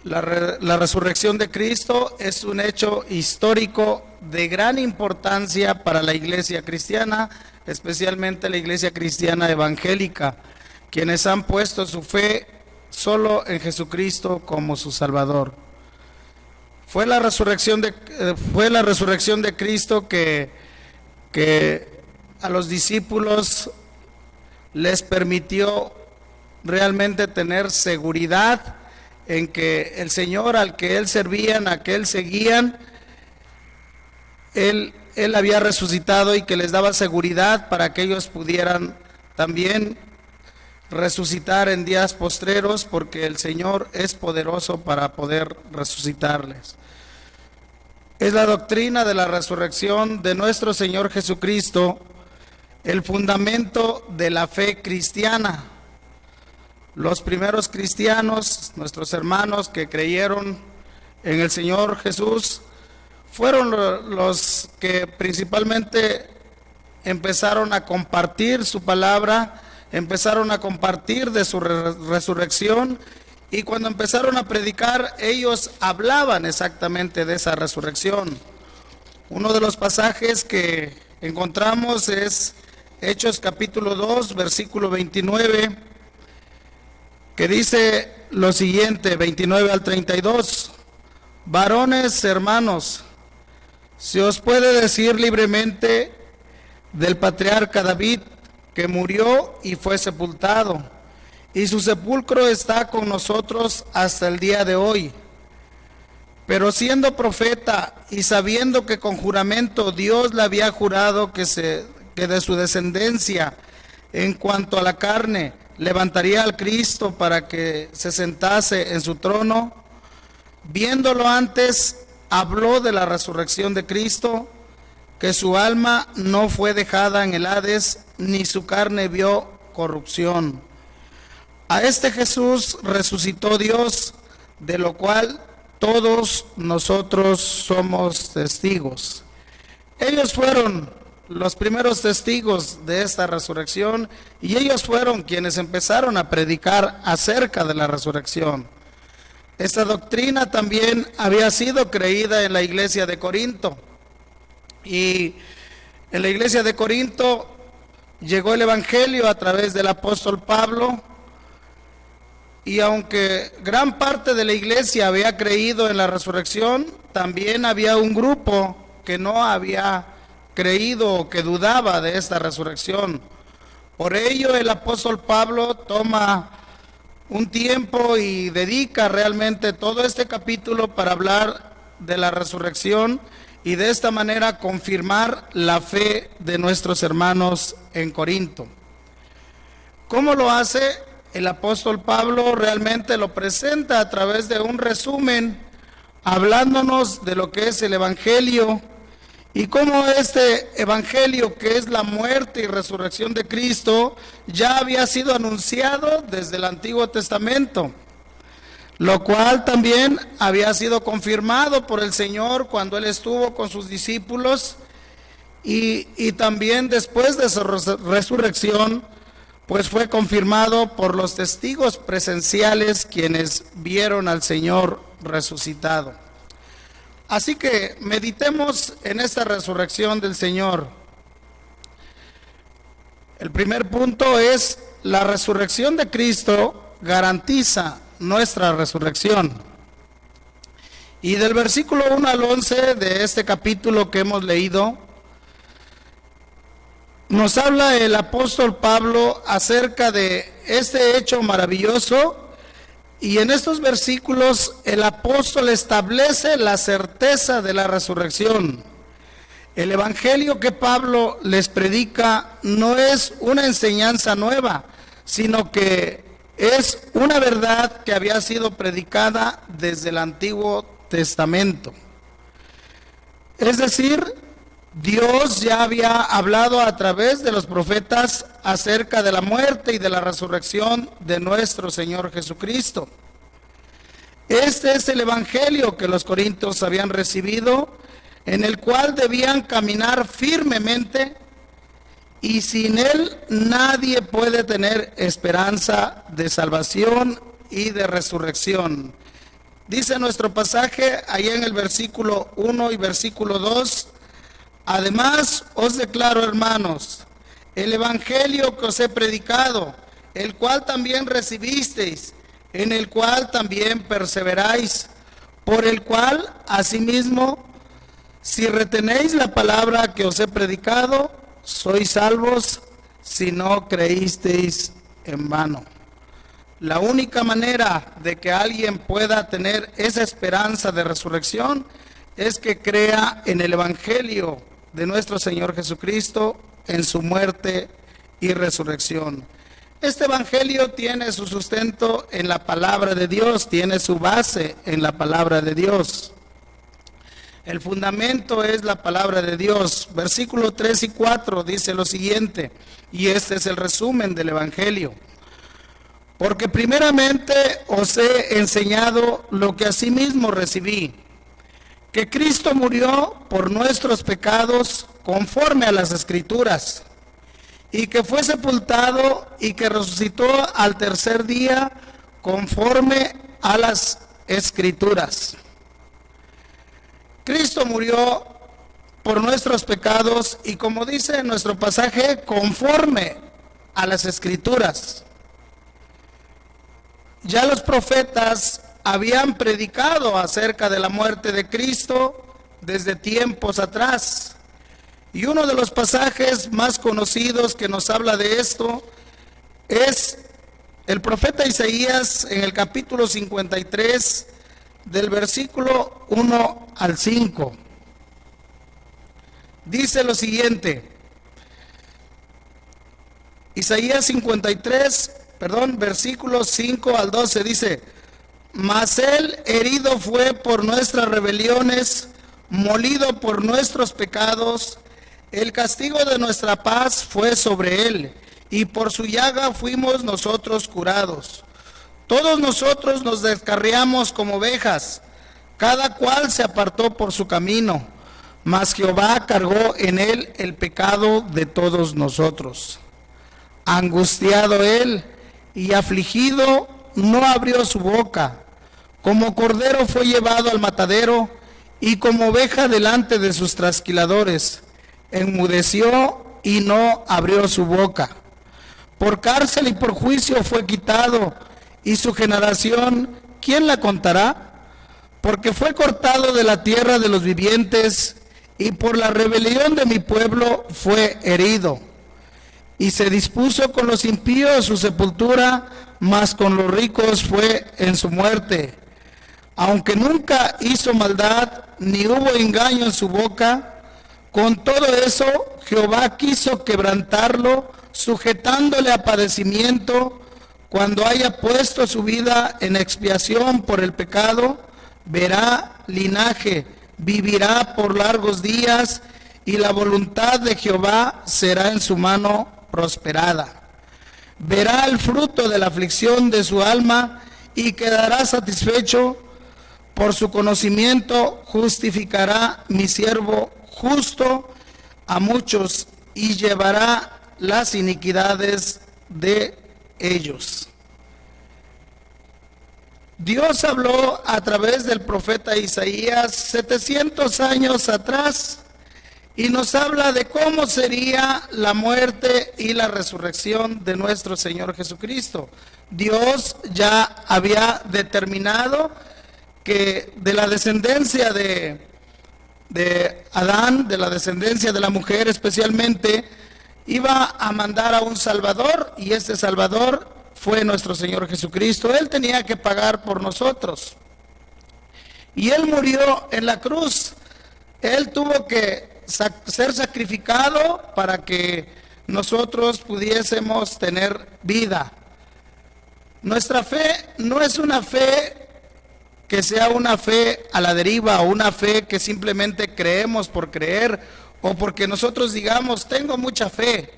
S2: La resurrección de Cristo es un hecho histórico de gran importancia para la iglesia cristiana, especialmente la iglesia cristiana evangélica, quienes han puesto su fe solo en Jesucristo como su Salvador. Fue la resurrección de Cristo que a los discípulos les permitió realmente tener seguridad en que el Señor al que Él servían, a que Él seguían, Él había resucitado y que les daba seguridad para que ellos pudieran también resucitar en días postreros, porque el Señor es poderoso para poder resucitarles. Es la doctrina de la resurrección de nuestro Señor Jesucristo el fundamento de la fe cristiana. Los primeros cristianos, nuestros hermanos que creyeron en el Señor Jesús, fueron los que principalmente empezaron a compartir su palabra, empezaron a compartir de su resurrección, y cuando empezaron a predicar, ellos hablaban exactamente de esa resurrección. Uno de los pasajes que encontramos es Hechos capítulo 2, versículo 29, que dice lo siguiente, 29 al 32. Varones, hermanos, se os puede decir libremente del patriarca David, que murió y fue sepultado, y su sepulcro está con nosotros hasta el día de hoy. Pero siendo profeta y sabiendo que con juramento Dios le había jurado que de su descendencia, en cuanto a la carne, levantaría al Cristo para que se sentase en su trono, viéndolo antes, habló de la resurrección de Cristo, que su alma no fue dejada en el Hades, ni su carne vio corrupción. A este Jesús resucitó Dios, de lo cual todos nosotros somos testigos. Ellos fueron los primeros testigos de esta resurrección, y ellos fueron quienes empezaron a predicar acerca de la resurrección. Esta doctrina también había sido creída en la iglesia de Corinto. Y en la iglesia de Corinto llegó el evangelio a través del apóstol Pablo, y aunque gran parte de la iglesia había creído en la resurrección, también había un grupo que no había creído o que dudaba de esta resurrección. Por ello el apóstol Pablo toma un tiempo y dedica realmente todo este capítulo para hablar de la resurrección y de esta manera confirmar la fe de nuestros hermanos en Corinto. ¿Cómo lo hace? El apóstol Pablo realmente lo presenta a través de un resumen, hablándonos de lo que es el evangelio y cómo este evangelio, que es la muerte y resurrección de Cristo, ya había sido anunciado desde el Antiguo Testamento, lo cual también había sido confirmado por el Señor cuando Él estuvo con sus discípulos, y también después de su resurrección, pues fue confirmado por los testigos presenciales quienes vieron al Señor resucitado. Así que meditemos en esta resurrección del Señor. El primer punto es: la resurrección de Cristo garantiza nuestra resurrección. Y del versículo 1 al 11 de este capítulo que hemos leído, nos habla el apóstol Pablo acerca de este hecho maravilloso, y en estos versículos el apóstol establece la certeza de la resurrección. El evangelio que Pablo les predica no es una enseñanza nueva, sino que es una verdad que había sido predicada desde el Antiguo Testamento. Es decir, Dios ya había hablado a través de los profetas acerca de la muerte y de la resurrección de nuestro Señor Jesucristo. Este es el evangelio que los corintios habían recibido, en el cual debían caminar firmemente, y sin él nadie puede tener esperanza de salvación y de resurrección. Dice nuestro pasaje ahí en el versículo 1 y versículo 2: además os declaro, hermanos, el evangelio que os he predicado, el cual también recibisteis, en el cual también perseveráis, por el cual asimismo, si retenéis la palabra que os he predicado, sois salvos, si no creísteis en vano. La única manera de que alguien pueda tener esa esperanza de resurrección es que crea en el evangelio de nuestro Señor Jesucristo, en su muerte y resurrección. Este evangelio tiene su sustento en la palabra de Dios, tiene su base en la palabra de Dios. El fundamento es la palabra de Dios. Versículos 3 y 4 dice lo siguiente, y este es el resumen del evangelio: porque primeramente os he enseñado lo que asimismo recibí, que Cristo murió por nuestros pecados conforme a las Escrituras, y que fue sepultado y que resucitó al tercer día conforme a las Escrituras. Cristo murió por nuestros pecados y, como dice en nuestro pasaje, conforme a las Escrituras. Ya los profetas habían predicado acerca de la muerte de Cristo desde tiempos atrás. Y uno de los pasajes más conocidos que nos habla de esto es el profeta Isaías en el capítulo 53, del versículo 1 al 5. Dice lo siguiente: Isaías 53, versículos 5 al 12 dice: mas él herido fue por nuestras rebeliones, molido por nuestros pecados, el castigo de nuestra paz fue sobre él, y por su llaga fuimos nosotros curados. Todos nosotros nos descarriamos como ovejas, cada cual se apartó por su camino, mas Jehová cargó en él el pecado de todos nosotros. Angustiado él y afligido, no abrió su boca. Como cordero fue llevado al matadero, y como oveja delante de sus trasquiladores, enmudeció y no abrió su boca. Por cárcel y por juicio fue quitado, y su generación, ¿quién la contará? Porque fue cortado de la tierra de los vivientes, y por la rebelión de mi pueblo fue herido. Y se dispuso con los impíos su sepultura, mas con los ricos fue en su muerte. Aunque nunca hizo maldad, ni hubo engaño en su boca, con todo eso Jehová quiso quebrantarlo, sujetándole a padecimiento. Cuando haya puesto su vida en expiación por el pecado, verá linaje, vivirá por largos días, y la voluntad de Jehová será en su mano prosperada. Verá el fruto de la aflicción de su alma y quedará satisfecho. Por su conocimiento justificará mi siervo justo a muchos y llevará las iniquidades de ellos. Dios habló a través del profeta Isaías 700 años atrás y nos habla de cómo sería la muerte y la resurrección de nuestro Señor Jesucristo. Dios ya había determinado que de la descendencia de Adán, de la descendencia de la mujer especialmente, iba a mandar a un Salvador, y este Salvador fue nuestro Señor Jesucristo. Él tenía que pagar por nosotros, y Él murió en la cruz. Él tuvo que ser sacrificado para que nosotros pudiésemos tener vida. Nuestra fe no es una fe que sea una fe a la deriva, o una fe que simplemente creemos por creer, o porque nosotros digamos, tengo mucha fe.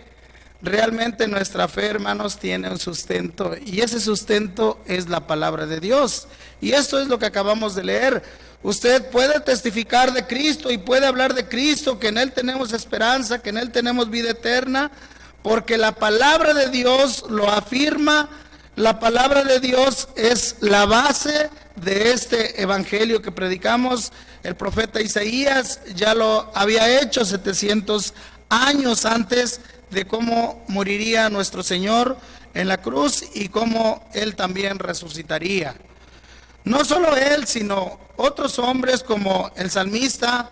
S2: Realmente nuestra fe, hermanos, tiene un sustento, y ese sustento es la palabra de Dios. Y esto es lo que acabamos de leer. Usted puede testificar de Cristo y puede hablar de Cristo, que en Él tenemos esperanza, que en Él tenemos vida eterna, porque la palabra de Dios lo afirma. La palabra de Dios es la base de este evangelio que predicamos. El profeta Isaías ya lo había hecho 700 años antes de cómo moriría nuestro Señor en la cruz y cómo Él también resucitaría. No solo Él, sino otros hombres como el salmista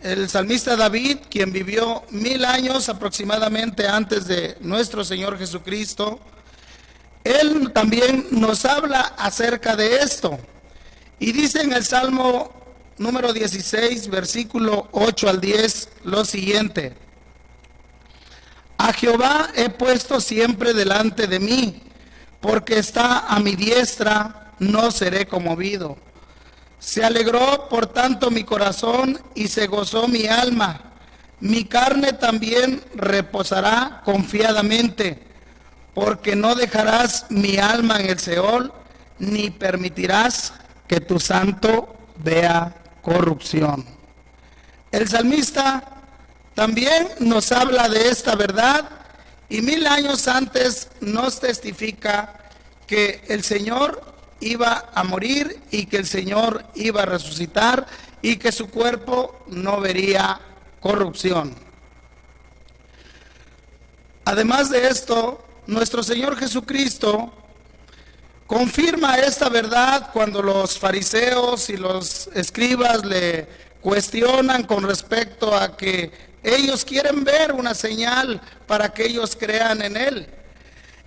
S2: David, quien vivió 1000 años aproximadamente antes de nuestro Señor Jesucristo. Él también nos habla acerca de esto. Y dice en el Salmo número 16, versículo 8 al 10, lo siguiente: A Jehová he puesto siempre delante de mí, porque está a mi diestra, no seré conmovido. Se alegró por tanto mi corazón y se gozó mi alma. Mi carne también reposará confiadamente, porque no dejarás mi alma en el Seol, ni permitirás que tu santo vea corrupción. El salmista también nos habla de esta verdad, y 1000 años antes nos testifica que el Señor iba a morir y que el Señor iba a resucitar y que su cuerpo no vería corrupción. Además de esto, nuestro Señor Jesucristo confirma esta verdad cuando los fariseos y los escribas le cuestionan con respecto a que ellos quieren ver una señal para que ellos crean en Él.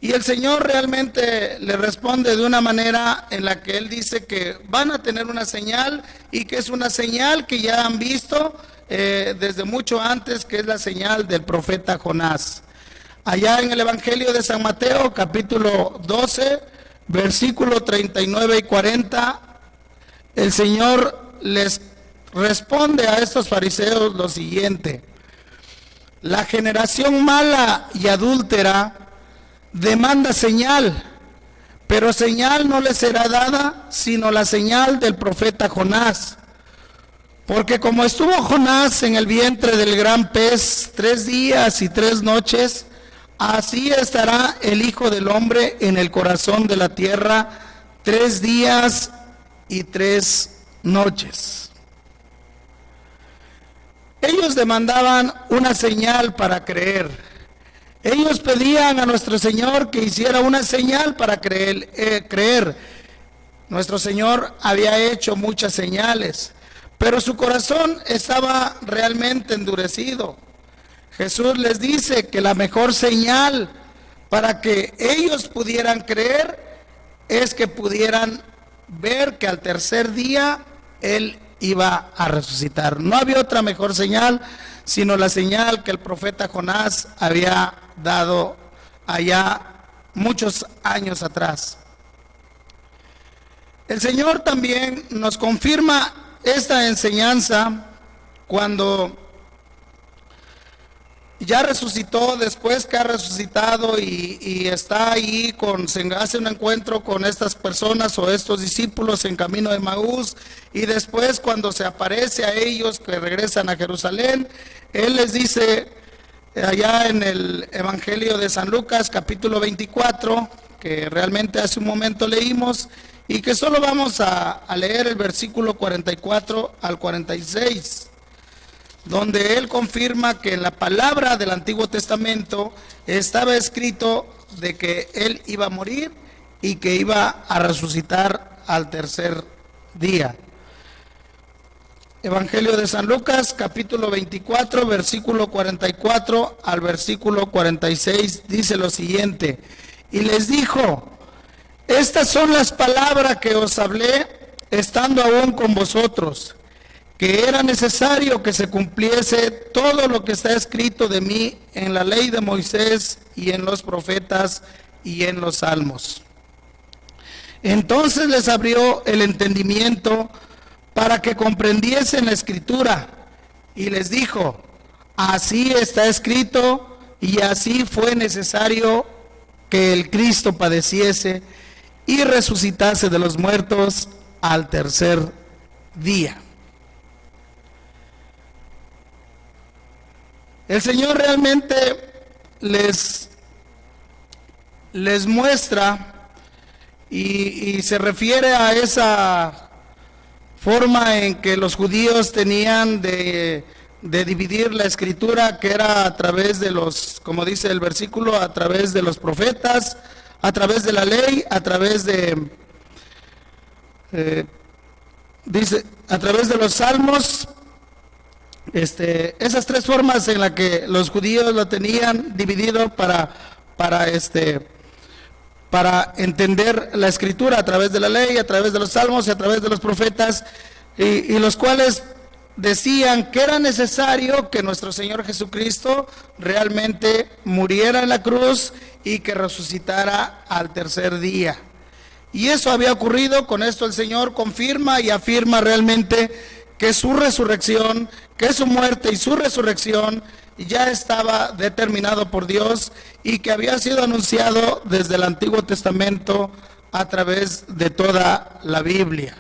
S2: Y el Señor realmente le responde de una manera en la que Él dice que van a tener una señal, y que es una señal que ya han visto desde mucho antes, que es la señal del profeta Jonás. Allá en el Evangelio de San Mateo, capítulo 12, versículo 39 y 40, el Señor les responde a estos fariseos lo siguiente: La generación mala y adúltera demanda señal, pero señal no le será dada sino la señal del profeta Jonás. Porque como estuvo Jonás en el vientre del gran pez 3 días y 3 noches, así estará el Hijo del Hombre en el corazón de la tierra 3 días y 3 noches. ellos demandaban una señal para creer. Ellos pedían a nuestro Señor que hiciera una señal para creer. Nuestro Señor había hecho muchas señales, pero su corazón estaba realmente endurecido. Jesús les dice que la mejor señal para que ellos pudieran creer es que pudieran ver que al tercer día Él iba a resucitar. No había otra mejor señal, sino la señal que el profeta Jonás había dado allá muchos años atrás. El Señor también nos confirma esta enseñanza cuando ya resucitó, después que ha resucitado y está ahí, se hace un encuentro con estas personas o estos discípulos en camino de Emaús, y después cuando se aparece a ellos que regresan a Jerusalén, Él les dice allá en el Evangelio de San Lucas capítulo 24, que realmente hace un momento leímos, y que solo vamos a leer el versículo 44 al 46, donde Él confirma que en la palabra del Antiguo Testamento estaba escrito de que Él iba a morir y que iba a resucitar al tercer día. Evangelio de San Lucas, capítulo 24, versículo 44 al versículo 46, dice lo siguiente: y les dijo: estas son las palabras que os hablé estando aún con vosotros, que era necesario que se cumpliese todo lo que está escrito de mí en la ley de Moisés y en los profetas y en los salmos. Entonces les abrió el entendimiento para que comprendiesen la escritura, y les dijo: así está escrito, y así fue necesario que el Cristo padeciese y resucitase de los muertos al tercer día. El Señor realmente les muestra y se refiere a esa forma en que los judíos tenían de dividir la escritura, que era a través de los, como dice el versículo, a través de los profetas, a través de la ley, a través de, dice, a través de los salmos. Esas tres formas en las que los judíos lo tenían dividido para entender la escritura, a través de la ley, a través de los salmos y a través de los profetas, y los cuales decían que era necesario que nuestro Señor Jesucristo realmente muriera en la cruz y que resucitara al tercer día. Y eso había ocurrido. Con esto el Señor confirma y afirma realmente que su resurrección, que su muerte y su resurrección ya estaba determinado por Dios y que había sido anunciado desde el Antiguo Testamento a través de toda la Biblia.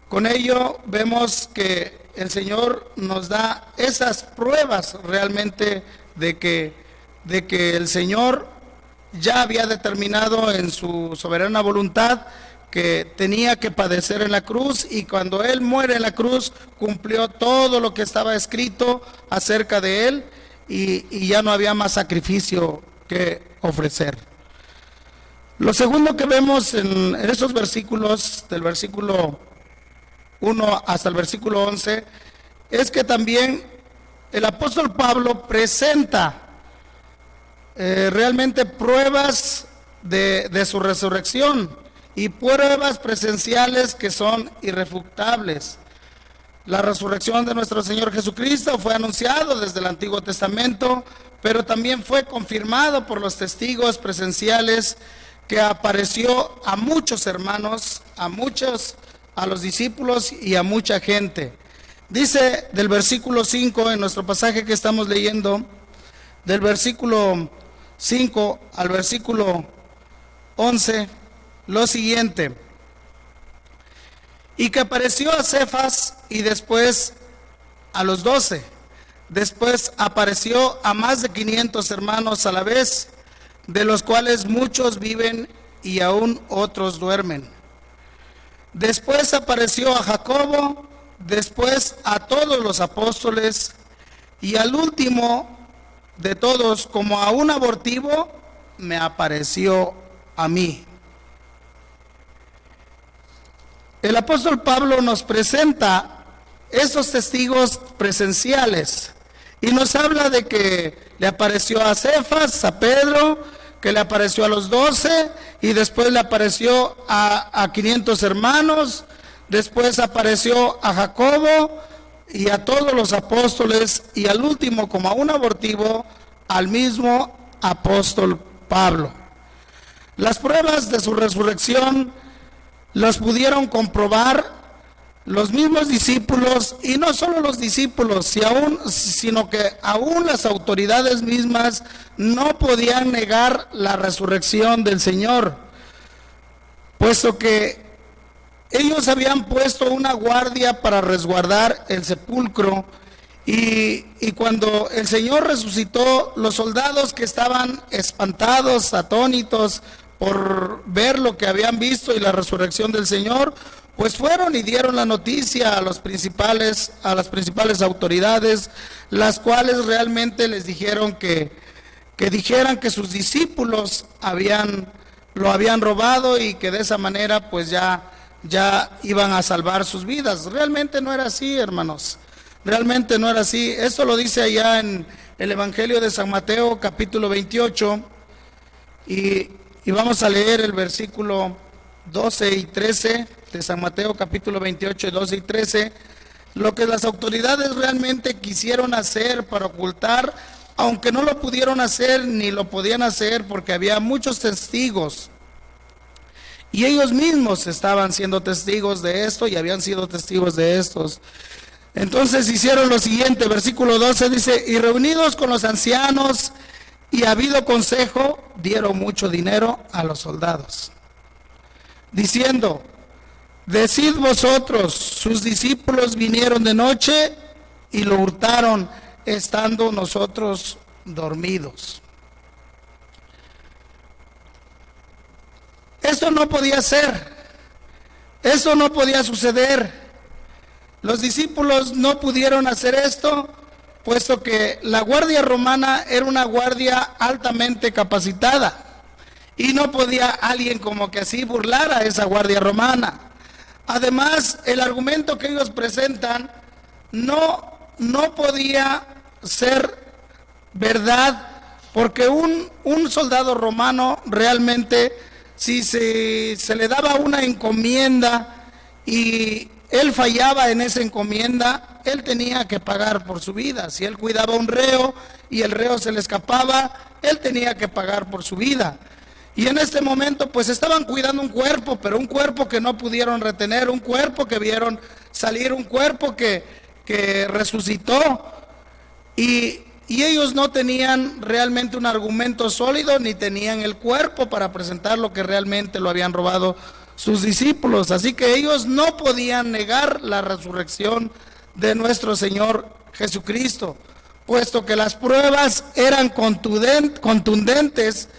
S2: Con ello vemos que el Señor nos da esas pruebas realmente de que el Señor ya había determinado en su soberana voluntad que tenía que padecer en la cruz, y cuando Él muere en la cruz cumplió todo lo que estaba escrito acerca de Él, y ya no había más sacrificio que ofrecer. Lo segundo que vemos en esos versículos, del versículo 1 hasta el versículo 11, es que también el apóstol Pablo presenta realmente pruebas de su resurrección, y pruebas presenciales que son irrefutables. La resurrección de nuestro Señor Jesucristo fue anunciado desde el Antiguo Testamento, pero también fue confirmado por los testigos presenciales, que apareció a muchos hermanos, a los discípulos y a mucha gente. Dice del versículo 5 en nuestro pasaje que estamos leyendo, del versículo 5 al versículo 11, lo siguiente: y que apareció a Cefas y después a los 12, después apareció a más de 500 hermanos a la vez, de los cuales muchos viven y aún otros duermen. Después apareció a Jacobo, después a todos los apóstoles, y al último de todos, como a un abortivo, me apareció a mí. El apóstol Pablo nos presenta estos testigos presenciales y nos habla de que le apareció a Cefas, a Pedro, que le apareció a los 12 y después le apareció a 500 hermanos, después apareció a Jacobo y a todos los apóstoles, y al último, como a un abortivo, al mismo apóstol Pablo. Las pruebas de su resurrección las pudieron comprobar los mismos discípulos, y no solo los discípulos, sino que aún las autoridades mismas no podían negar la resurrección del Señor, puesto que ellos habían puesto una guardia para resguardar el sepulcro, y cuando el Señor resucitó, los soldados que estaban espantados, atónitos por ver lo que habían visto y la resurrección del Señor, pues fueron y dieron la noticia a las principales autoridades, las cuales realmente les dijeron que dijeran que sus discípulos lo habían robado, y que de esa manera pues ya iban a salvar sus vidas. Realmente no era así, hermanos. Realmente no era así. Esto lo dice allá en el Evangelio de San Mateo, capítulo 28, y vamos a leer el versículo 12 y 13 de San Mateo, capítulo 28, 12 y 13, lo que las autoridades realmente quisieron hacer para ocultar, aunque no lo pudieron hacer ni lo podían hacer porque había muchos testigos. Y ellos mismos estaban siendo testigos de esto y habían sido testigos de estos. Entonces hicieron lo siguiente, versículo 12 dice: y reunidos con los ancianos y habido consejo, dieron mucho dinero a los soldados, diciendo: decid vosotros, sus discípulos vinieron de noche y lo hurtaron, estando nosotros dormidos. Esto no podía ser, esto no podía suceder. Los discípulos no pudieron hacer esto, puesto que la guardia romana era una guardia altamente capacitada, y no podía alguien como que así burlar a esa guardia romana. Además, el argumento que ellos presentan no podía ser verdad, porque un soldado romano realmente, si se le daba una encomienda y él fallaba en esa encomienda, él tenía que pagar por su vida. Si él cuidaba a un reo y el reo se le escapaba, él tenía que pagar por su vida. Y en este momento pues estaban cuidando un cuerpo, pero un cuerpo que no pudieron retener, un cuerpo que vieron salir, un cuerpo que resucitó, y ellos no tenían realmente un argumento sólido, ni tenían el cuerpo para presentar lo que realmente lo habían robado sus discípulos. Así que ellos no podían negar la resurrección de nuestro Señor Jesucristo, puesto que las pruebas eran contundentes,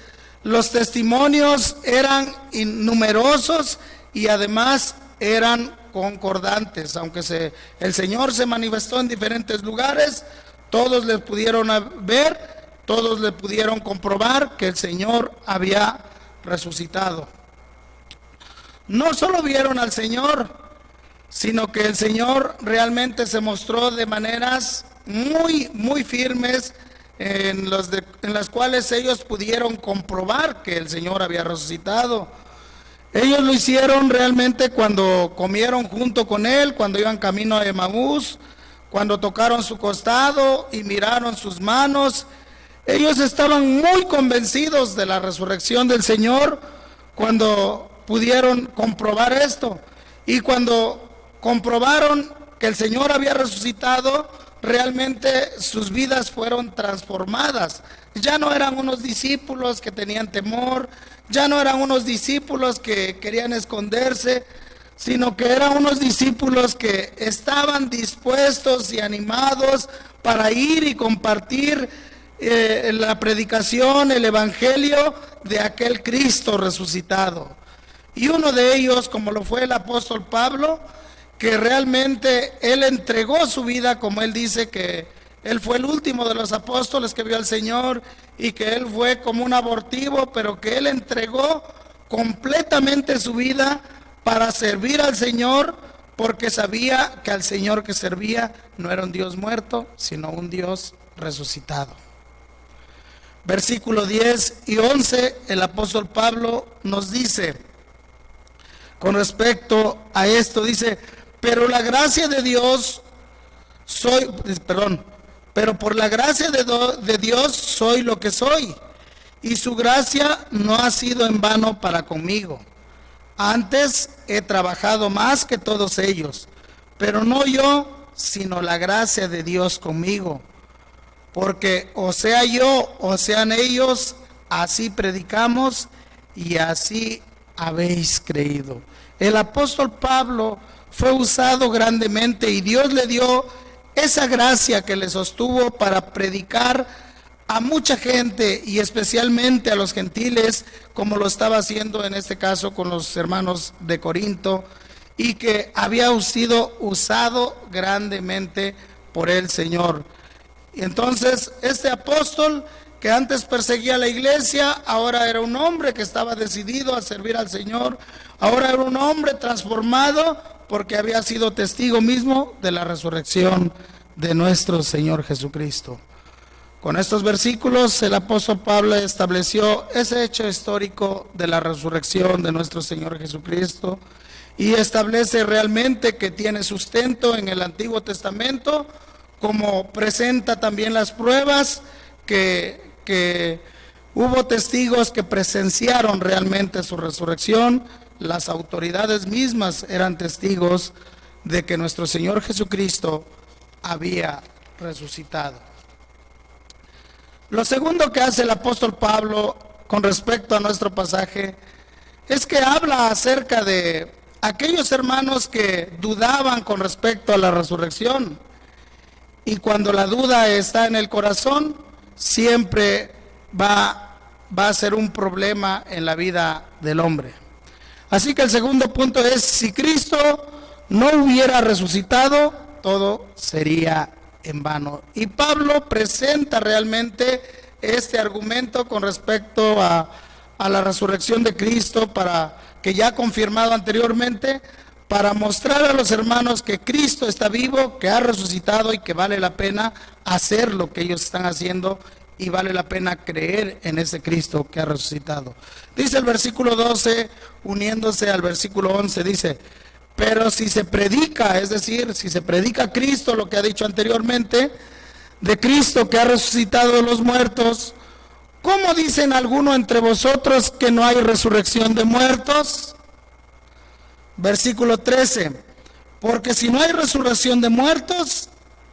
S2: los testimonios eran numerosos y además eran concordantes. Aunque el Señor se manifestó en diferentes lugares, todos le pudieron ver, todos le pudieron comprobar que el Señor había resucitado. No solo vieron al Señor, sino que el Señor realmente se mostró de maneras muy, muy firmes, en las cuales ellos pudieron comprobar que el Señor había resucitado. Ellos lo hicieron realmente cuando comieron junto con Él, cuando iban camino a Emaús, cuando tocaron su costado y miraron sus manos. Ellos estaban muy convencidos de la resurrección del Señor cuando pudieron comprobar esto. Y cuando comprobaron que el Señor había resucitado, realmente sus vidas fueron transformadas. Ya no eran unos discípulos que tenían temor, ya no eran unos discípulos que querían esconderse, sino que eran unos discípulos que estaban dispuestos y animados para ir y compartir la predicación, el evangelio de aquel Cristo resucitado. Y uno de ellos, como lo fue el apóstol Pablo, que realmente Él entregó su vida, como Él dice que Él fue el último de los apóstoles que vio al Señor y que Él fue como un abortivo, pero que Él entregó completamente su vida para servir al Señor, porque sabía que al Señor que servía no era un Dios muerto, sino un Dios resucitado. Versículo 10 y 11, el apóstol Pablo nos dice, con respecto a esto, dice, pero por la gracia de Dios soy lo que soy, y su gracia no ha sido en vano para conmigo. Antes he trabajado más que todos ellos, pero no yo, sino la gracia de Dios conmigo. Porque o sea yo o sean ellos, así predicamos y así habéis creído. El apóstol Pablo fue usado grandemente y Dios le dio esa gracia que le sostuvo para predicar a mucha gente y especialmente a los gentiles, como lo estaba haciendo en este caso con los hermanos de Corinto, y que había sido usado grandemente por el Señor. Y entonces este apóstol que antes perseguía a la iglesia, ahora era un hombre que estaba decidido a servir al Señor, ahora era un hombre transformado porque había sido testigo mismo de la resurrección de nuestro Señor Jesucristo. Con estos versículos el apóstol Pablo estableció ese hecho histórico de la resurrección de nuestro Señor Jesucristo y establece realmente que tiene sustento en el Antiguo Testamento, como presenta también las pruebas que hubo testigos que presenciaron realmente su resurrección. Las autoridades mismas eran testigos de que nuestro Señor Jesucristo había resucitado. Lo segundo que hace el apóstol Pablo con respecto a nuestro pasaje es que habla acerca de aquellos hermanos que dudaban con respecto a la resurrección. Y cuando la duda está en el corazón, siempre va a ser un problema en la vida del hombre. Así que el segundo punto es, si Cristo no hubiera resucitado, todo sería en vano. Y Pablo presenta realmente este argumento con respecto a la resurrección de Cristo, para que ya confirmado anteriormente, para mostrar a los hermanos que Cristo está vivo, que ha resucitado y que vale la pena hacer lo que ellos están haciendo y vale la pena creer en ese Cristo que ha resucitado. Dice el versículo 12, uniéndose al versículo 11, dice, pero si se predica, es decir, si se predica Cristo, lo que ha dicho anteriormente, de Cristo que ha resucitado de los muertos, ¿cómo dicen algunos entre vosotros que no hay resurrección de muertos? Versículo 13, porque si no hay resurrección de muertos,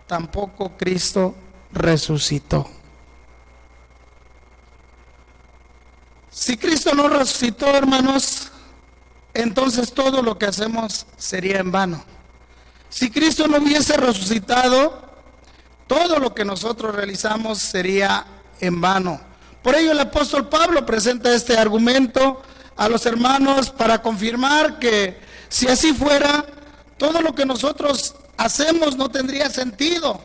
S2: tampoco Cristo resucitó. Si Cristo no resucitó, hermanos, entonces todo lo que hacemos sería en vano. Si Cristo no hubiese resucitado, todo lo que nosotros realizamos sería en vano. Por ello el apóstol Pablo presenta este argumento a los hermanos para confirmar que si así fuera, todo lo que nosotros hacemos no tendría sentido.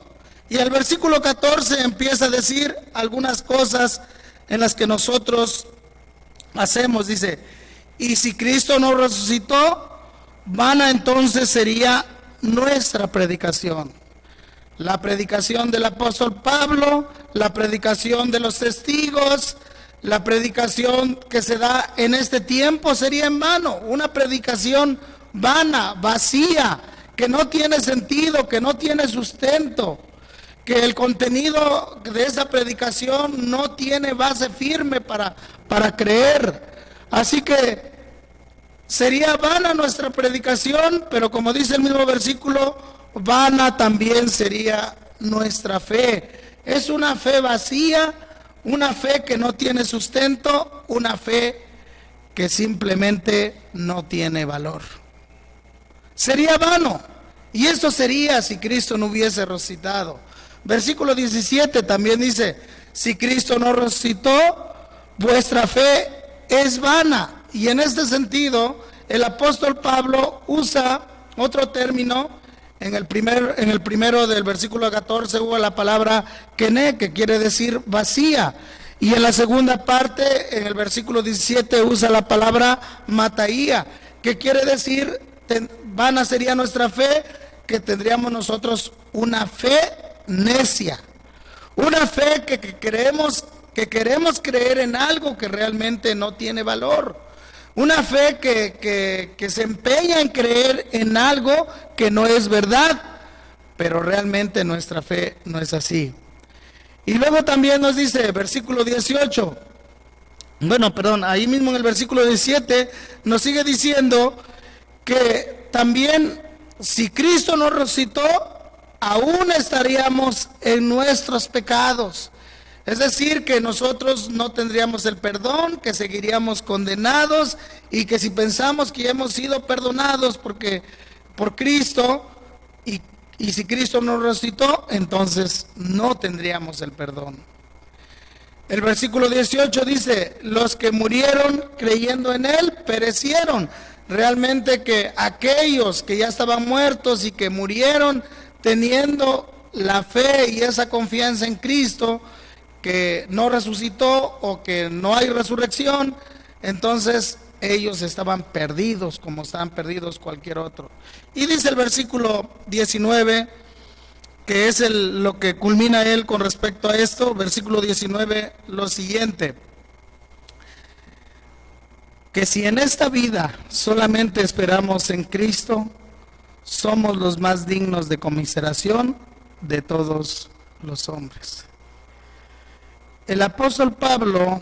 S2: Y el versículo 14 empieza a decir algunas cosas en las que nosotros hacemos. Dice, y si Cristo no resucitó, vana entonces sería nuestra predicación. La predicación del apóstol Pablo, la predicación de los testigos, la predicación que se da en este tiempo sería en vano. Una predicación vana, vacía, que no tiene sentido, que no tiene sustento, que el contenido de esa predicación no tiene base firme para creer. Así que sería vana nuestra predicación, pero como dice el mismo versículo, vana también sería nuestra fe. Es una fe vacía, una fe que no tiene sustento, una fe que simplemente no tiene valor. Sería vano, y esto sería si Cristo no hubiese resucitado. Versículo 17 también dice, si Cristo no resucitó, vuestra fe es vana. Y en este sentido, el apóstol Pablo usa otro término. En el primero del versículo 14 hubo la palabra kené, que quiere decir vacía. Y en la segunda parte, en el versículo 17, usa la palabra mataía, que quiere decir, vana sería nuestra fe, que tendríamos nosotros una fe necia. Una fe que queremos creer en algo que realmente no tiene valor. Una fe que se empeña en creer en algo que no es verdad, pero realmente nuestra fe no es así. Y luego también nos dice, versículo 18, ahí mismo en el versículo 17, nos sigue diciendo que también si Cristo nos resucitó, aún estaríamos en nuestros pecados. Es decir, que nosotros no tendríamos el perdón, que seguiríamos condenados, y que si pensamos que hemos sido perdonados por Cristo, y si Cristo nos resucitó, entonces no tendríamos el perdón. El versículo 18 dice, los que murieron creyendo en Él perecieron. Realmente que aquellos que ya estaban muertos y que murieron teniendo la fe y esa confianza en Cristo, que no resucitó o que no hay resurrección, entonces ellos estaban perdidos como estaban perdidos cualquier otro. Y dice el versículo 19, que es lo que culmina él con respecto a esto, versículo 19, lo siguiente: que si en esta vida solamente esperamos en Cristo, somos los más dignos de conmiseración de todos los hombres. El apóstol Pablo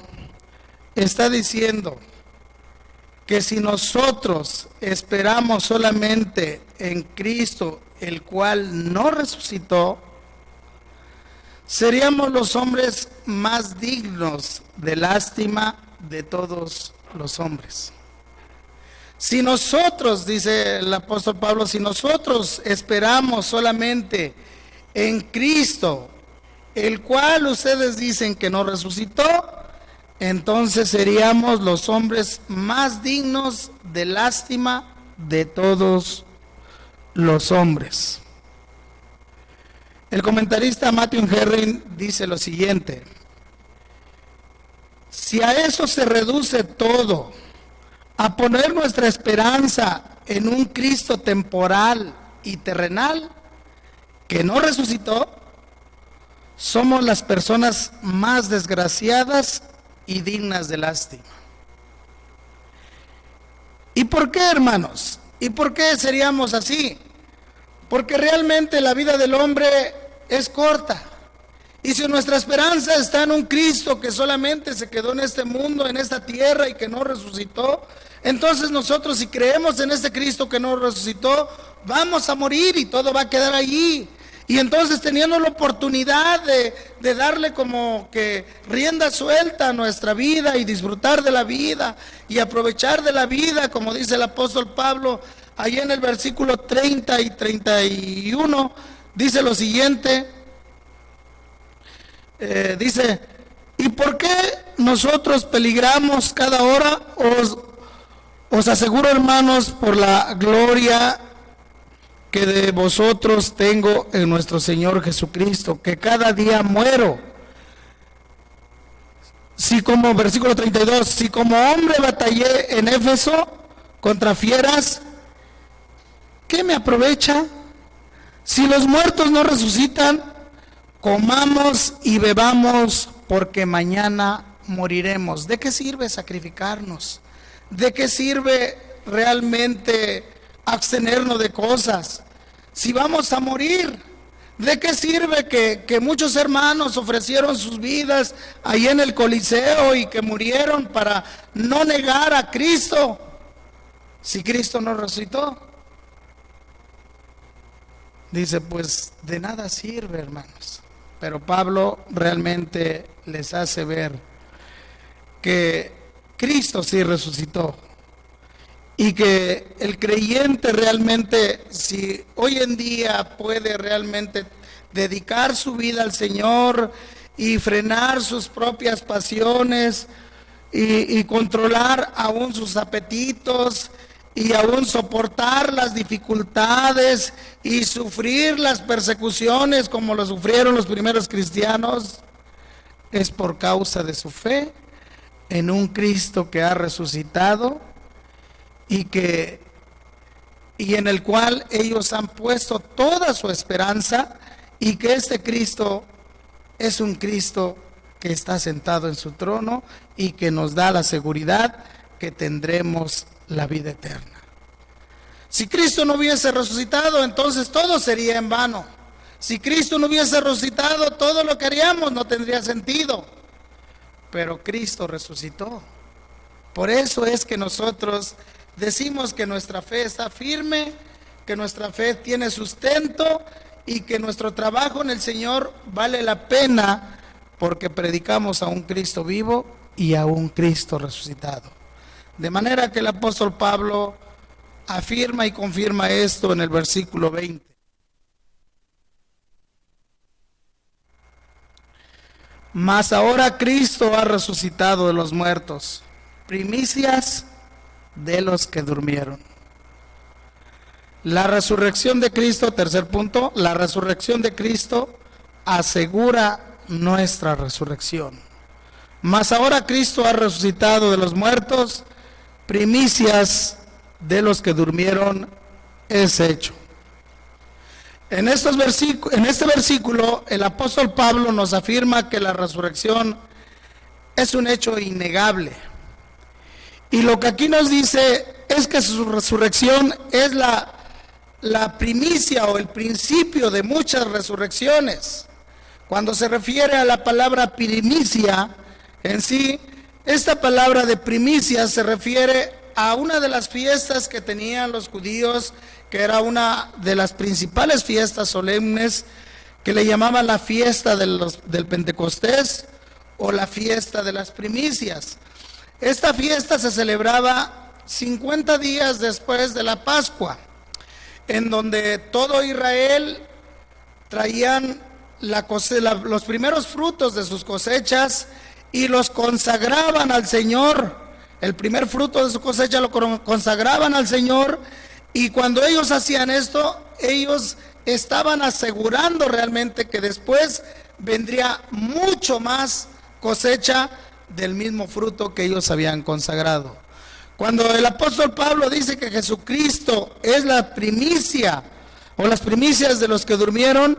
S2: está diciendo que si nosotros esperamos solamente en Cristo, el cual no resucitó, seríamos los hombres más dignos de lástima de todos los hombres. Si nosotros, dice el apóstol Pablo, si nosotros esperamos solamente en Cristo, el cual ustedes dicen que no resucitó, entonces seríamos los hombres más dignos de lástima de todos los hombres. El comentarista Matthew Henry dice lo siguiente: si a eso se reduce todo, a poner nuestra esperanza en un Cristo temporal y terrenal que no resucitó, somos las personas más desgraciadas y dignas de lástima. ¿Y por qué, hermanos? ¿Y por qué seríamos así? Porque realmente la vida del hombre es corta. Y si nuestra esperanza está en un Cristo que solamente se quedó en este mundo, en esta tierra, y que no resucitó, entonces nosotros, si creemos en este Cristo que no resucitó, vamos a morir y todo va a quedar allí. Y entonces, teniendo la oportunidad de darle como que rienda suelta a nuestra vida y disfrutar de la vida y aprovechar de la vida, como dice el apóstol Pablo ahí en el versículo 30 y 31, dice lo siguiente, dice: ¿y por qué nosotros peligramos cada hora? Os aseguro, hermanos, por la gloria que de vosotros tengo en nuestro Señor Jesucristo, que cada día muero. Si como, versículo 32, si como hombre batallé en Éfeso contra fieras, ¿qué me aprovecha? Si los muertos no resucitan, comamos y bebamos, porque mañana moriremos. ¿De qué sirve sacrificarnos? ¿De qué sirve realmente abstenernos de cosas si vamos a morir? ¿De qué sirve que muchos hermanos ofrecieron sus vidas ahí en el Coliseo y que murieron para no negar a Cristo, si Cristo no resucitó? Dice, pues de nada sirve, hermanos. Pero Pablo realmente les hace ver que Cristo sí resucitó. Y que el creyente realmente, si hoy en día puede realmente dedicar su vida al Señor y frenar sus propias pasiones y controlar aún sus apetitos y aún soportar las dificultades y sufrir las persecuciones como lo sufrieron los primeros cristianos, es por causa de su fe en un Cristo que ha resucitado y en el cual ellos han puesto toda su esperanza, y que este Cristo es un Cristo que está sentado en su trono y que nos da la seguridad que tendremos la vida eterna. Si Cristo no hubiese resucitado, entonces todo sería en vano. Si Cristo no hubiese resucitado, todo lo que haríamos no tendría sentido. Pero Cristo resucitó. Por eso es que nosotros decimos que nuestra fe está firme, que nuestra fe tiene sustento y que nuestro trabajo en el Señor vale la pena, porque predicamos a un Cristo vivo y a un Cristo resucitado. De manera que el apóstol Pablo afirma y confirma esto en el versículo 20. Mas ahora Cristo ha resucitado de los muertos, primicias de los que durmieron. La resurrección de Cristo, tercer punto, la resurrección de Cristo asegura nuestra resurrección. Mas ahora Cristo ha resucitado de los muertos, primicias de los que durmieron es hecho. En este versículo, el apóstol Pablo nos afirma que la resurrección es un hecho innegable. Y lo que aquí nos dice es que su resurrección es la primicia o el principio de muchas resurrecciones. Cuando se refiere a la palabra primicia en sí, esta palabra de primicia se refiere a una de las fiestas que tenían los judíos, que era una de las principales fiestas solemnes, que le llamaban la fiesta del Pentecostés o la fiesta de las primicias. Esta fiesta se celebraba 50 días después de la Pascua, en donde todo Israel traían los primeros frutos de sus cosechas y los consagraban al Señor. El primer fruto de su cosecha lo consagraban al Señor, y cuando ellos hacían esto, ellos estaban asegurando realmente que después vendría mucho más cosecha del mismo fruto que ellos habían consagrado. Cuando el apóstol Pablo dice que Jesucristo es la primicia o las primicias de los que durmieron,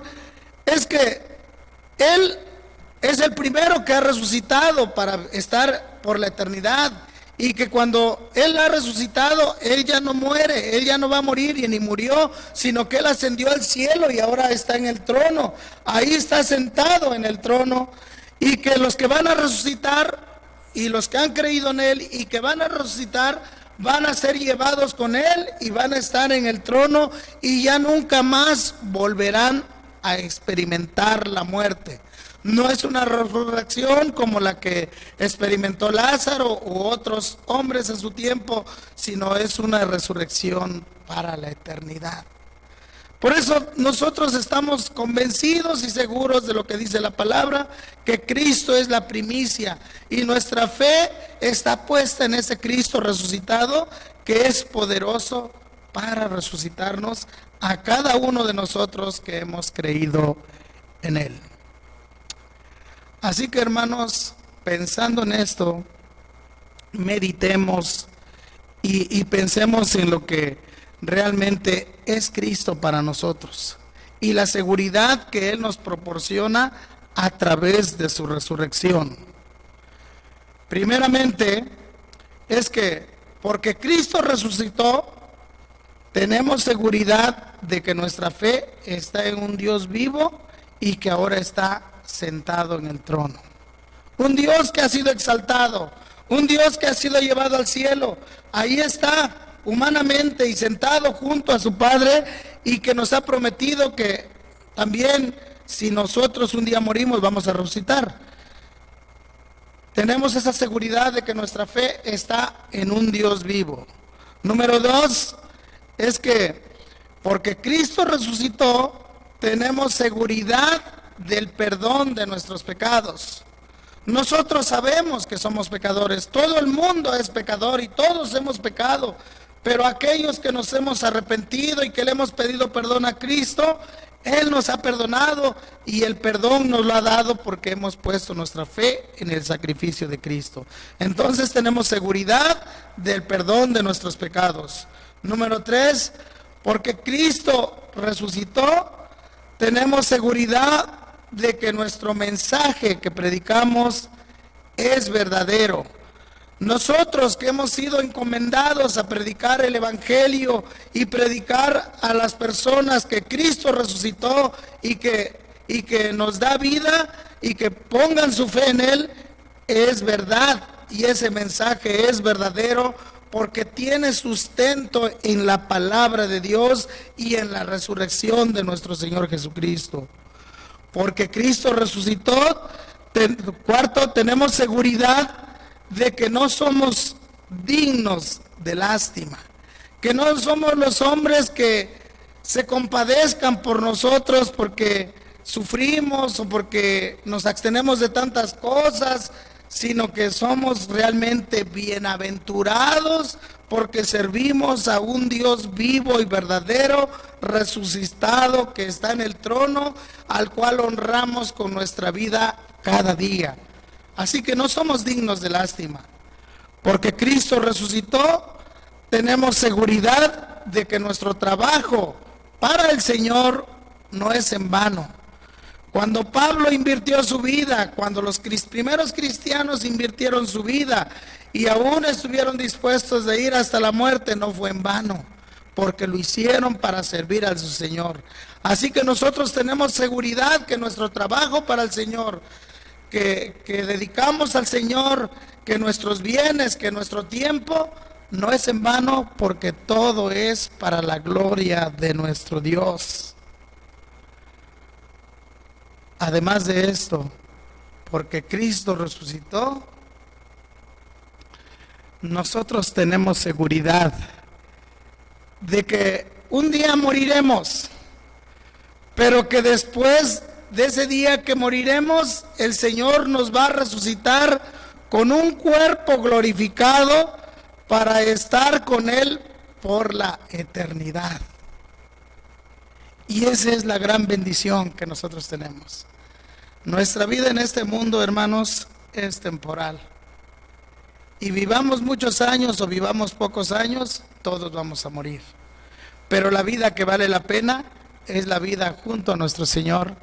S2: es que Él es el primero que ha resucitado para estar por la eternidad, y que cuando Él ha resucitado, Él ya no muere, Él ya no va a morir y ni murió, sino que Él ascendió al cielo y ahora está en el trono, ahí está sentado en el trono, y que los que van a resucitar y los que han creído en Él y que van a resucitar van a ser llevados con Él y van a estar en el trono y ya nunca más volverán a experimentar la muerte. No es una resurrección como la que experimentó Lázaro u otros hombres en su tiempo, sino es una resurrección para la eternidad. Por eso nosotros estamos convencidos y seguros de lo que dice la palabra, que Cristo es la primicia, y nuestra fe está puesta en ese Cristo resucitado, que es poderoso para resucitarnos a cada uno de nosotros que hemos creído en Él. Así que, hermanos, pensando en esto, meditemos y pensemos en lo que realmente es Cristo para nosotros y la seguridad que Él nos proporciona a través de su resurrección. Primeramente, es que porque Cristo resucitó, tenemos seguridad de que nuestra fe está en un Dios vivo y que ahora está sentado en el trono. Un Dios que ha sido exaltado, un Dios que ha sido llevado al cielo. Ahí está humanamente y sentado junto a su Padre, y que nos ha prometido que también, si nosotros un día morimos, vamos a resucitar. Tenemos esa seguridad de que nuestra fe está en un Dios vivo. Número 2, es que porque Cristo resucitó, tenemos seguridad del perdón de nuestros pecados. Nosotros sabemos que somos pecadores, todo el mundo es pecador y todos hemos pecado, Pero aquellos que nos hemos arrepentido y que le hemos pedido perdón a Cristo, Él nos ha perdonado y el perdón nos lo ha dado porque hemos puesto nuestra fe en el sacrificio de Cristo. Entonces tenemos seguridad del perdón de nuestros pecados. Número 3, porque Cristo resucitó, tenemos seguridad de que nuestro mensaje que predicamos es verdadero. Nosotros que hemos sido encomendados a predicar el Evangelio y predicar a las personas que Cristo resucitó y que nos da vida y que pongan su fe en Él, es verdad, y ese mensaje es verdadero porque tiene sustento en la palabra de Dios y en la resurrección de nuestro Señor Jesucristo. Porque Cristo resucitó. Cuarto, tenemos seguridad de que no somos dignos de lástima, que no somos los hombres que se compadezcan por nosotros porque sufrimos o porque nos abstenemos de tantas cosas, sino que somos realmente bienaventurados porque servimos a un Dios vivo y verdadero, resucitado, que está en el trono, al cual honramos con nuestra vida cada día. Así que no somos dignos de lástima. Porque Cristo resucitó, tenemos seguridad de que nuestro trabajo para el Señor no es en vano. Cuando Pablo invirtió su vida, cuando los primeros cristianos invirtieron su vida y aún estuvieron dispuestos de ir hasta la muerte, no fue en vano, porque lo hicieron para servir al su Señor. Así que nosotros tenemos seguridad que nuestro trabajo para el Señor, que dedicamos al Señor, que nuestros bienes, que nuestro tiempo, no es en vano, porque todo es para la gloria de nuestro Dios. Además de esto, porque Cristo resucitó, nosotros tenemos seguridad de que un día moriremos, pero que después de ese día que moriremos, el Señor nos va a resucitar con un cuerpo glorificado para estar con Él por la eternidad. Y esa es la gran bendición que nosotros tenemos. Nuestra vida en este mundo, hermanos, es temporal. Y vivamos muchos años o vivamos pocos años, todos vamos a morir. Pero la vida que vale la pena es la vida junto a nuestro Señor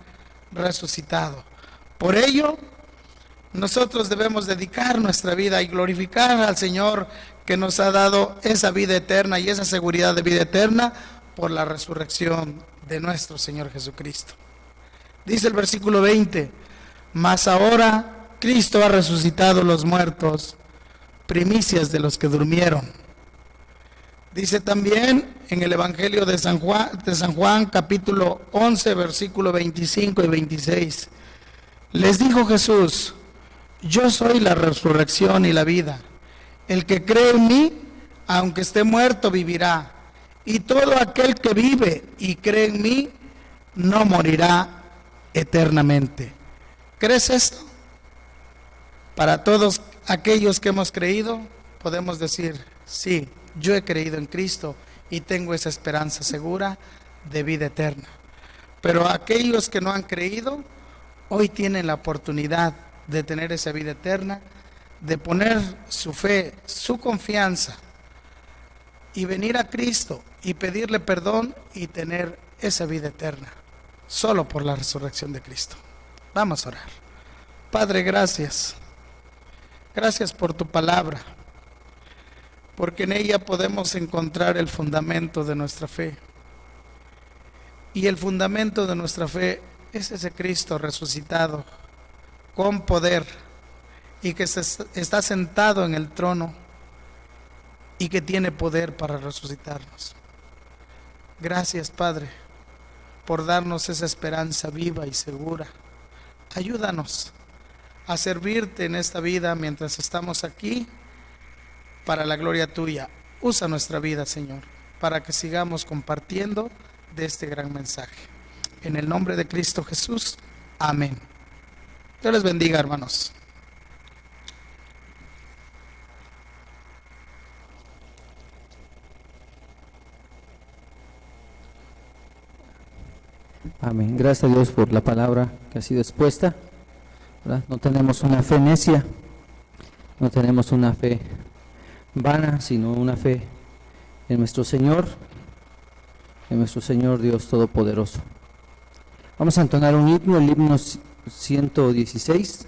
S2: resucitado. Por ello, nosotros debemos dedicar nuestra vida y glorificar al Señor que nos ha dado esa vida eterna y esa seguridad de vida eterna por la resurrección de nuestro Señor Jesucristo. Dice el versículo 20, mas ahora Cristo ha resucitado los muertos, primicias de los que durmieron. Dice también en el Evangelio de San Juan, capítulo 11, versículo 25 y 26. Les dijo Jesús, yo soy la resurrección y la vida. El que cree en mí, aunque esté muerto, vivirá. Y todo aquel que vive y cree en mí, no morirá eternamente. ¿Crees esto? Para todos aquellos que hemos creído, podemos decir, sí, yo he creído en Cristo y tengo esa esperanza segura de vida eterna. Pero aquellos que no han creído, hoy tienen la oportunidad de tener esa vida eterna, de poner su fe, su confianza y venir a Cristo y pedirle perdón y tener esa vida eterna, solo por la resurrección de Cristo. Vamos a orar. Padre, gracias. Gracias por tu palabra, porque en ella podemos encontrar el fundamento de nuestra fe. Y el fundamento de nuestra fe es ese Cristo resucitado con poder y que está sentado en el trono y que tiene poder para resucitarnos. Gracias, Padre, por darnos esa esperanza viva y segura. Ayúdanos a servirte en esta vida mientras estamos aquí para la gloria tuya. Usa nuestra vida, Señor, para que sigamos compartiendo de este gran mensaje. En el nombre de Cristo Jesús, amén. Dios les bendiga, hermanos.
S1: Amén. Gracias a Dios por la palabra que ha sido expuesta, ¿verdad? No tenemos una fe necia, no tenemos una fe vana, sino una fe en nuestro Señor Dios Todopoderoso. Vamos a entonar un himno, el himno 116.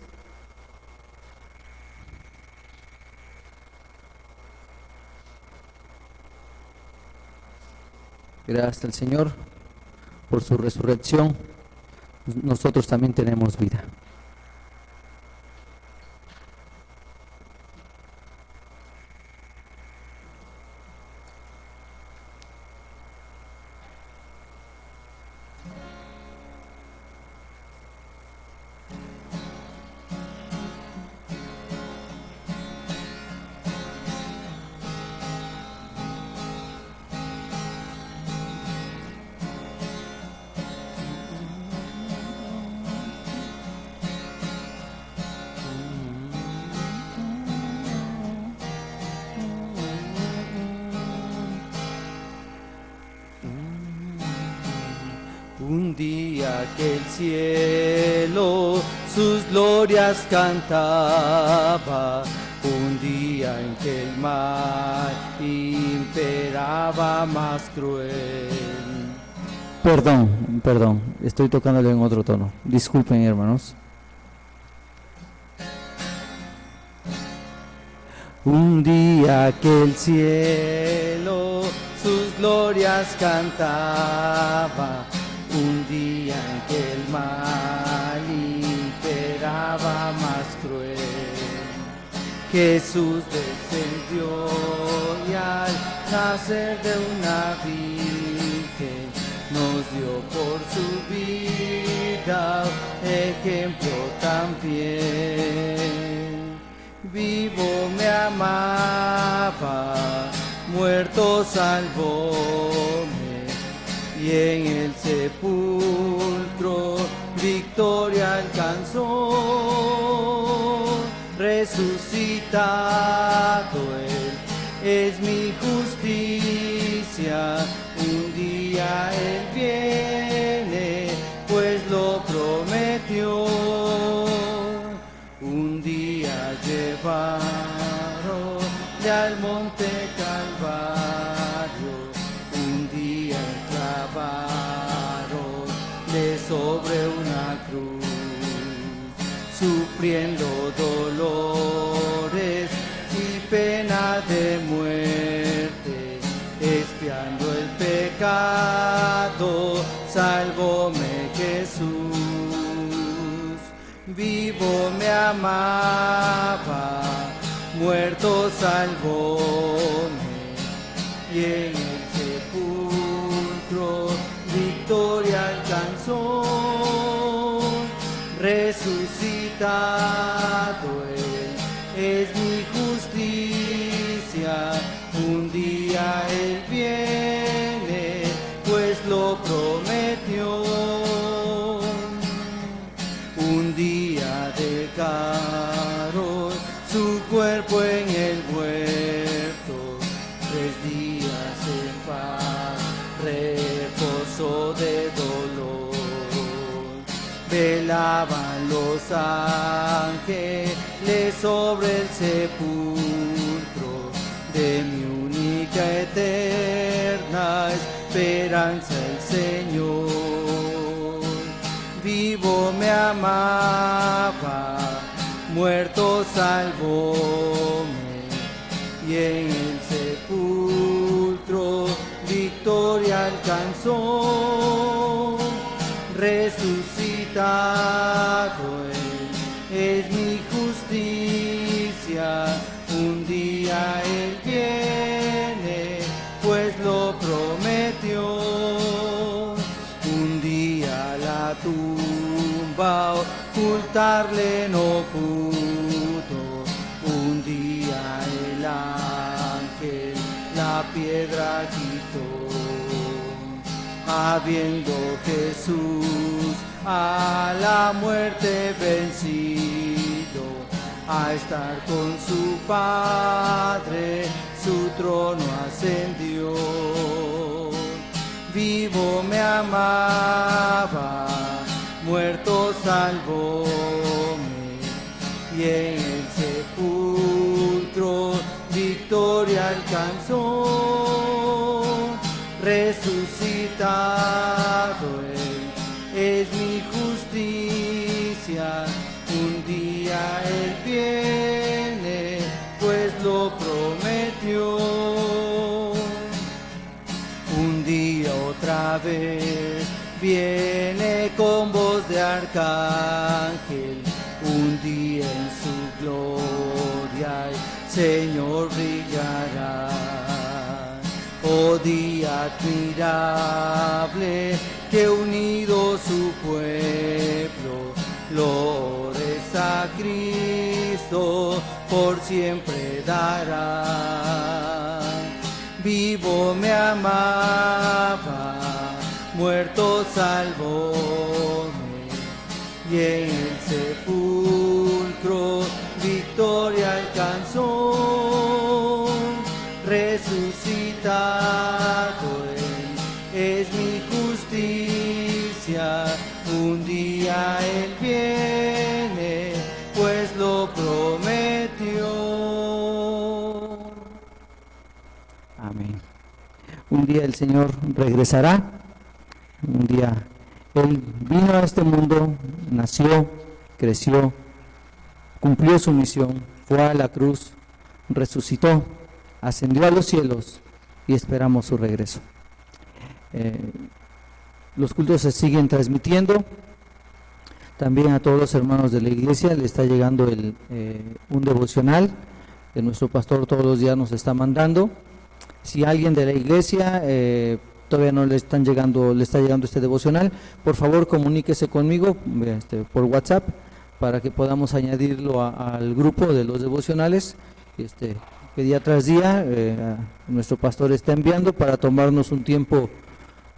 S1: Gracias al Señor por su resurrección. Nosotros también tenemos vida.
S4: Un día que el cielo sus glorias cantaba, un día en que el mar imperaba más cruel.
S1: Perdón, estoy tocándolo en otro tono. Disculpen, hermanos.
S4: Un día que el cielo sus glorias cantaba, un día en que el mal imperaba más cruel, Jesús descendió y al nacer de una virgen nos dio por su vida ejemplo también. Vivo me amaba, muerto salvóme, y en el sepulcro victoria alcanzó. Resucitado Él es mi justicia, un día Él viene, pues lo prometió. Un día llevaron al monte Calvario, un día clavaronle sobre una cruz, sufriendo dolores y pena de muerte, expiando el pecado, salvóme Jesús. Vivo me amaba, muerto salvóme, y en el sepulcro victoria alcanzó. Resucitado Él es mi justicia, un día Él viene, pues lo prometió. Un día dejaron su cuerpo en el huerto, 3 días en paz reposó de dolor. Velaban los ángeles sobre el sepulcro de mi única eterna esperanza, el Señor. Vivo me amaba, muerto salvóme, y en el sepulcro victoria alcanzó. Resucitado Él es mi justicia, un día Él viene, pues lo prometió. Un día la tumba ocultarle no pudo, un día el ángel la piedra quitó. Habiendo Jesús a la muerte vencido, a estar con su Padre, su trono ascendió. Vivo vivo me amaba, muerto salvóme, y en el sepulcro victoria alcanzó. Resucitado Él es mi justicia, un día Él viene, pues lo prometió. Un día otra vez viene con voz de arcángel, un día en su gloria el Señor brillará. Oh día admirable, que unido su pueblo flores a Cristo por siempre dará. Vivo me amaba, muerto salvóme, y en el sepulcro victoria alcanzó. Resucitado Él es mi justicia, un día Él viene, pues lo prometió.
S1: Amén. Un día el Señor regresará, un día Él vino a este mundo, nació, creció, cumplió su misión, fue a la cruz, resucitó, ascendió a los cielos y esperamos su regreso. Los cultos se siguen transmitiendo. También a todos los hermanos de la iglesia le está llegando un devocional que nuestro pastor todos los días nos está mandando. Si alguien de la iglesia todavía no le está llegando este devocional, por favor comuníquese conmigo por WhatsApp para que podamos añadirlo al grupo de los devocionales que día tras día nuestro pastor está enviando para tomarnos un tiempo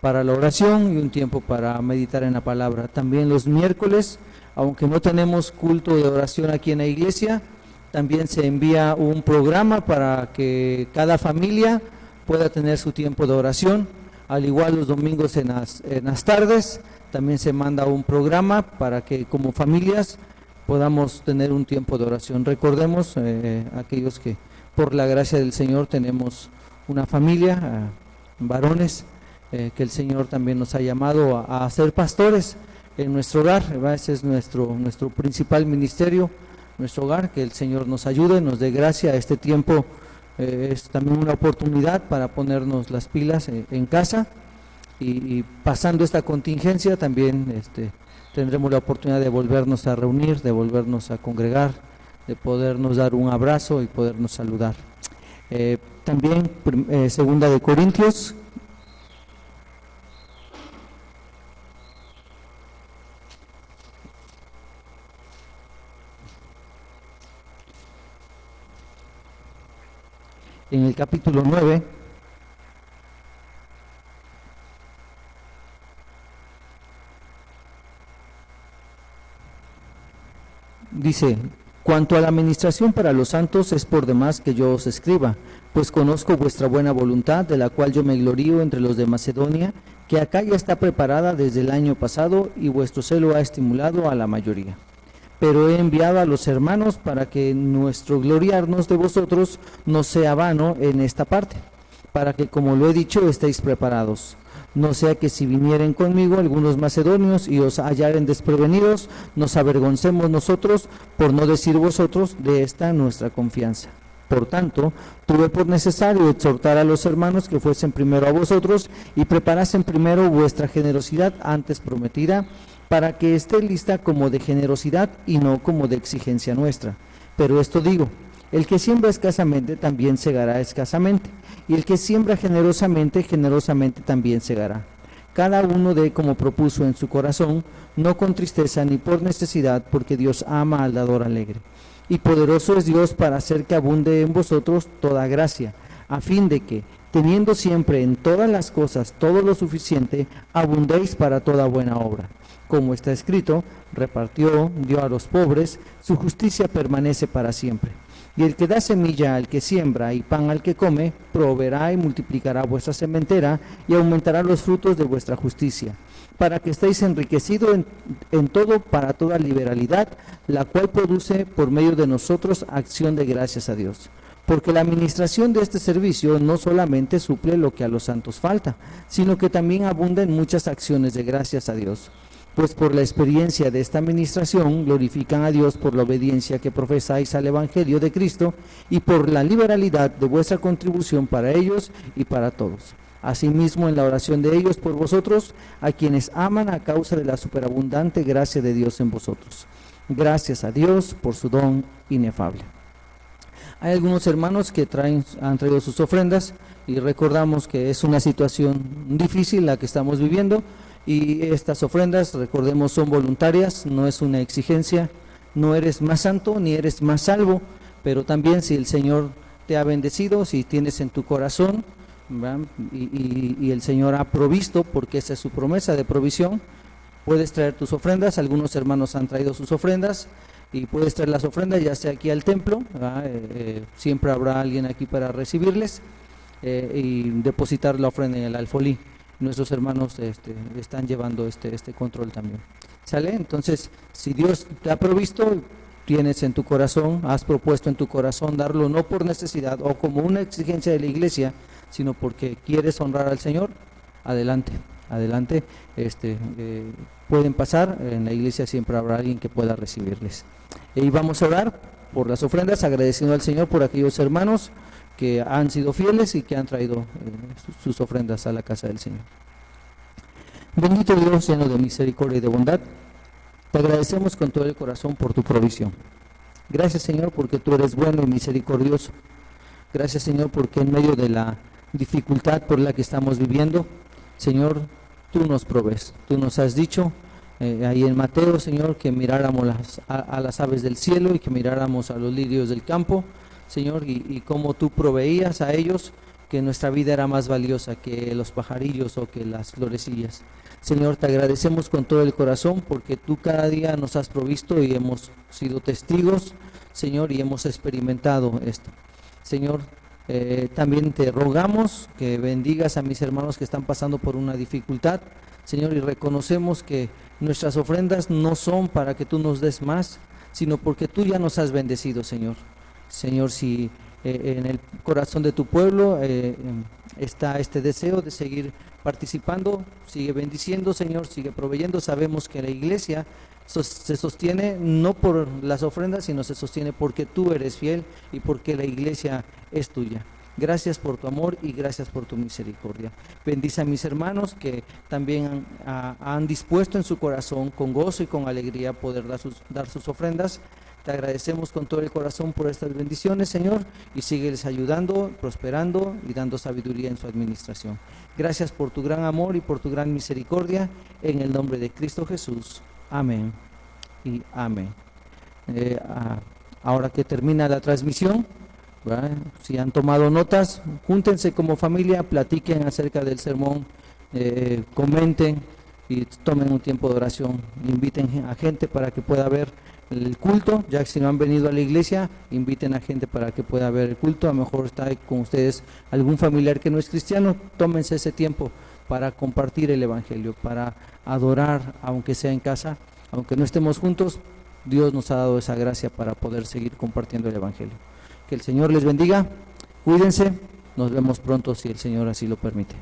S1: para la oración y un tiempo para meditar en la palabra. También los miércoles, aunque no tenemos culto de oración aquí en la iglesia, también se envía un programa para que cada familia pueda tener su tiempo de oración. Al igual los domingos en las tardes también se manda un programa para que como familias podamos tener un tiempo de oración. Recordemos aquellos que por la gracia del Señor tenemos una familia, varones, que el Señor también nos ha llamado a ser pastores en nuestro hogar, ¿verdad? Ese es nuestro principal ministerio, nuestro hogar, que el Señor nos ayude, nos dé gracia. Este tiempo es también una oportunidad para ponernos las pilas en casa y pasando esta contingencia también tendremos la oportunidad de volvernos a reunir, de volvernos a congregar, de podernos dar un abrazo y podernos saludar. También segunda de Corintios, en el capítulo 9, dice: cuanto a la administración para los santos, es por demás que yo os escriba, pues conozco vuestra buena voluntad, de la cual yo me glorío entre los de Macedonia, que acá ya está preparada desde el año pasado, y vuestro celo ha estimulado a la mayoría. Pero he enviado a los hermanos para que nuestro gloriarnos de vosotros no sea vano en esta parte, para que, como lo he dicho, estéis preparados. No sea que si vinieren conmigo algunos macedonios y os hallaren desprevenidos, nos avergoncemos nosotros, por no decir vosotros, de esta nuestra confianza. Por tanto, tuve por necesario exhortar a los hermanos que fuesen primero a vosotros y preparasen primero vuestra generosidad antes prometida, para que esté lista como de generosidad y no como de exigencia nuestra. Pero esto digo: el que siembra escasamente también segará escasamente, y el que siembra generosamente, generosamente también segará. Cada uno dé como propuso en su corazón, no con tristeza ni por necesidad, porque Dios ama al dador alegre. Y poderoso es Dios para hacer que abunde en vosotros toda gracia, a fin de que, teniendo siempre en todas las cosas todo lo suficiente, abundéis para toda buena obra. Como está escrito: repartió, dio a los pobres, su justicia permanece para siempre. Y el que da semilla al que siembra y pan al que come, proveerá y multiplicará vuestra sementera y aumentará los frutos de vuestra justicia, para que estéis enriquecidos en todo para toda liberalidad, la cual produce por medio de nosotros acción de gracias a Dios. Porque la administración de este servicio no solamente suple lo que a los santos falta, sino que también abunda en muchas acciones de gracias a Dios. Pues por la experiencia de esta administración glorifican a Dios por la obediencia que profesáis al Evangelio de Cristo y por la liberalidad de vuestra contribución para ellos y para todos. Asimismo, en la oración de ellos por vosotros, a quienes aman a causa de la superabundante gracia de Dios en vosotros. Gracias a Dios por su don inefable. Hay algunos hermanos que han traído sus ofrendas y recordamos que es una situación difícil la que estamos viviendo. Y estas ofrendas, recordemos, son voluntarias, no es una exigencia, no eres más santo ni eres más salvo, pero también si el Señor te ha bendecido, si tienes en tu corazón, y el Señor ha provisto, porque esa es su promesa de provisión, puedes traer tus ofrendas. Algunos hermanos han traído sus ofrendas y puedes traer las ofrendas ya sea aquí al templo, siempre habrá alguien aquí para recibirles y depositar la ofrenda en el alfolí. Nuestros hermanos están llevando este control también. ¿Sale? Entonces, si Dios te ha provisto, tienes en tu corazón, has propuesto en tu corazón darlo no por necesidad o como una exigencia de la iglesia, sino porque quieres honrar al Señor, adelante, adelante. Pueden pasar, en la iglesia siempre habrá alguien que pueda recibirles. Y vamos a orar por las ofrendas, agradeciendo al Señor por aquellos hermanos que han sido fieles y que han traído sus ofrendas a la casa del Señor. Bendito Dios, lleno de misericordia y de bondad, te agradecemos con todo el corazón por tu provisión. Gracias, Señor, porque tú eres bueno y misericordioso. Gracias, Señor, porque en medio de la dificultad por la que estamos viviendo, Señor, tú nos provees. Tú nos has dicho ahí en Mateo, Señor, que miráramos a las aves del cielo y que miráramos a los lirios del campo, Señor, y cómo tú proveías a ellos, que nuestra vida era más valiosa que los pajarillos o que las florecillas. Señor, te agradecemos con todo el corazón porque tú cada día nos has provisto y hemos sido testigos, Señor, y hemos experimentado esto. Señor, también te rogamos que bendigas a mis hermanos que están pasando por una dificultad, Señor, y reconocemos que nuestras ofrendas no son para que tú nos des más, sino porque tú ya nos has bendecido, Señor. Señor, si en el corazón de tu pueblo está este deseo de seguir participando, sigue bendiciendo, Señor, sigue proveyendo. Sabemos que la iglesia se sostiene no por las ofrendas, sino se sostiene porque tú eres fiel y porque la iglesia es tuya. Gracias por tu amor y gracias por tu misericordia. Bendice a mis hermanos que también han dispuesto en su corazón con gozo y con alegría poder dar sus ofrendas. Te agradecemos con todo el corazón por estas bendiciones, Señor, y sígueles ayudando, prosperando y dando sabiduría en su administración. Gracias por tu gran amor y por tu gran misericordia, en el nombre de Cristo Jesús. Amén y amén. Ahora que termina la transmisión, ¿verdad? Si han tomado notas, júntense como familia, platiquen acerca del sermón, comenten y tomen un tiempo de oración. Inviten a gente para que pueda ver el culto. Ya que si no han venido a la iglesia, inviten a gente para que pueda ver el culto. A lo mejor está con ustedes algún familiar que no es cristiano, tómense ese tiempo para compartir el evangelio, para adorar, aunque sea en casa, aunque no estemos juntos. Dios nos ha dado esa gracia para poder seguir compartiendo el evangelio. Que el Señor les bendiga, cuídense, nos vemos pronto si el Señor así lo permite.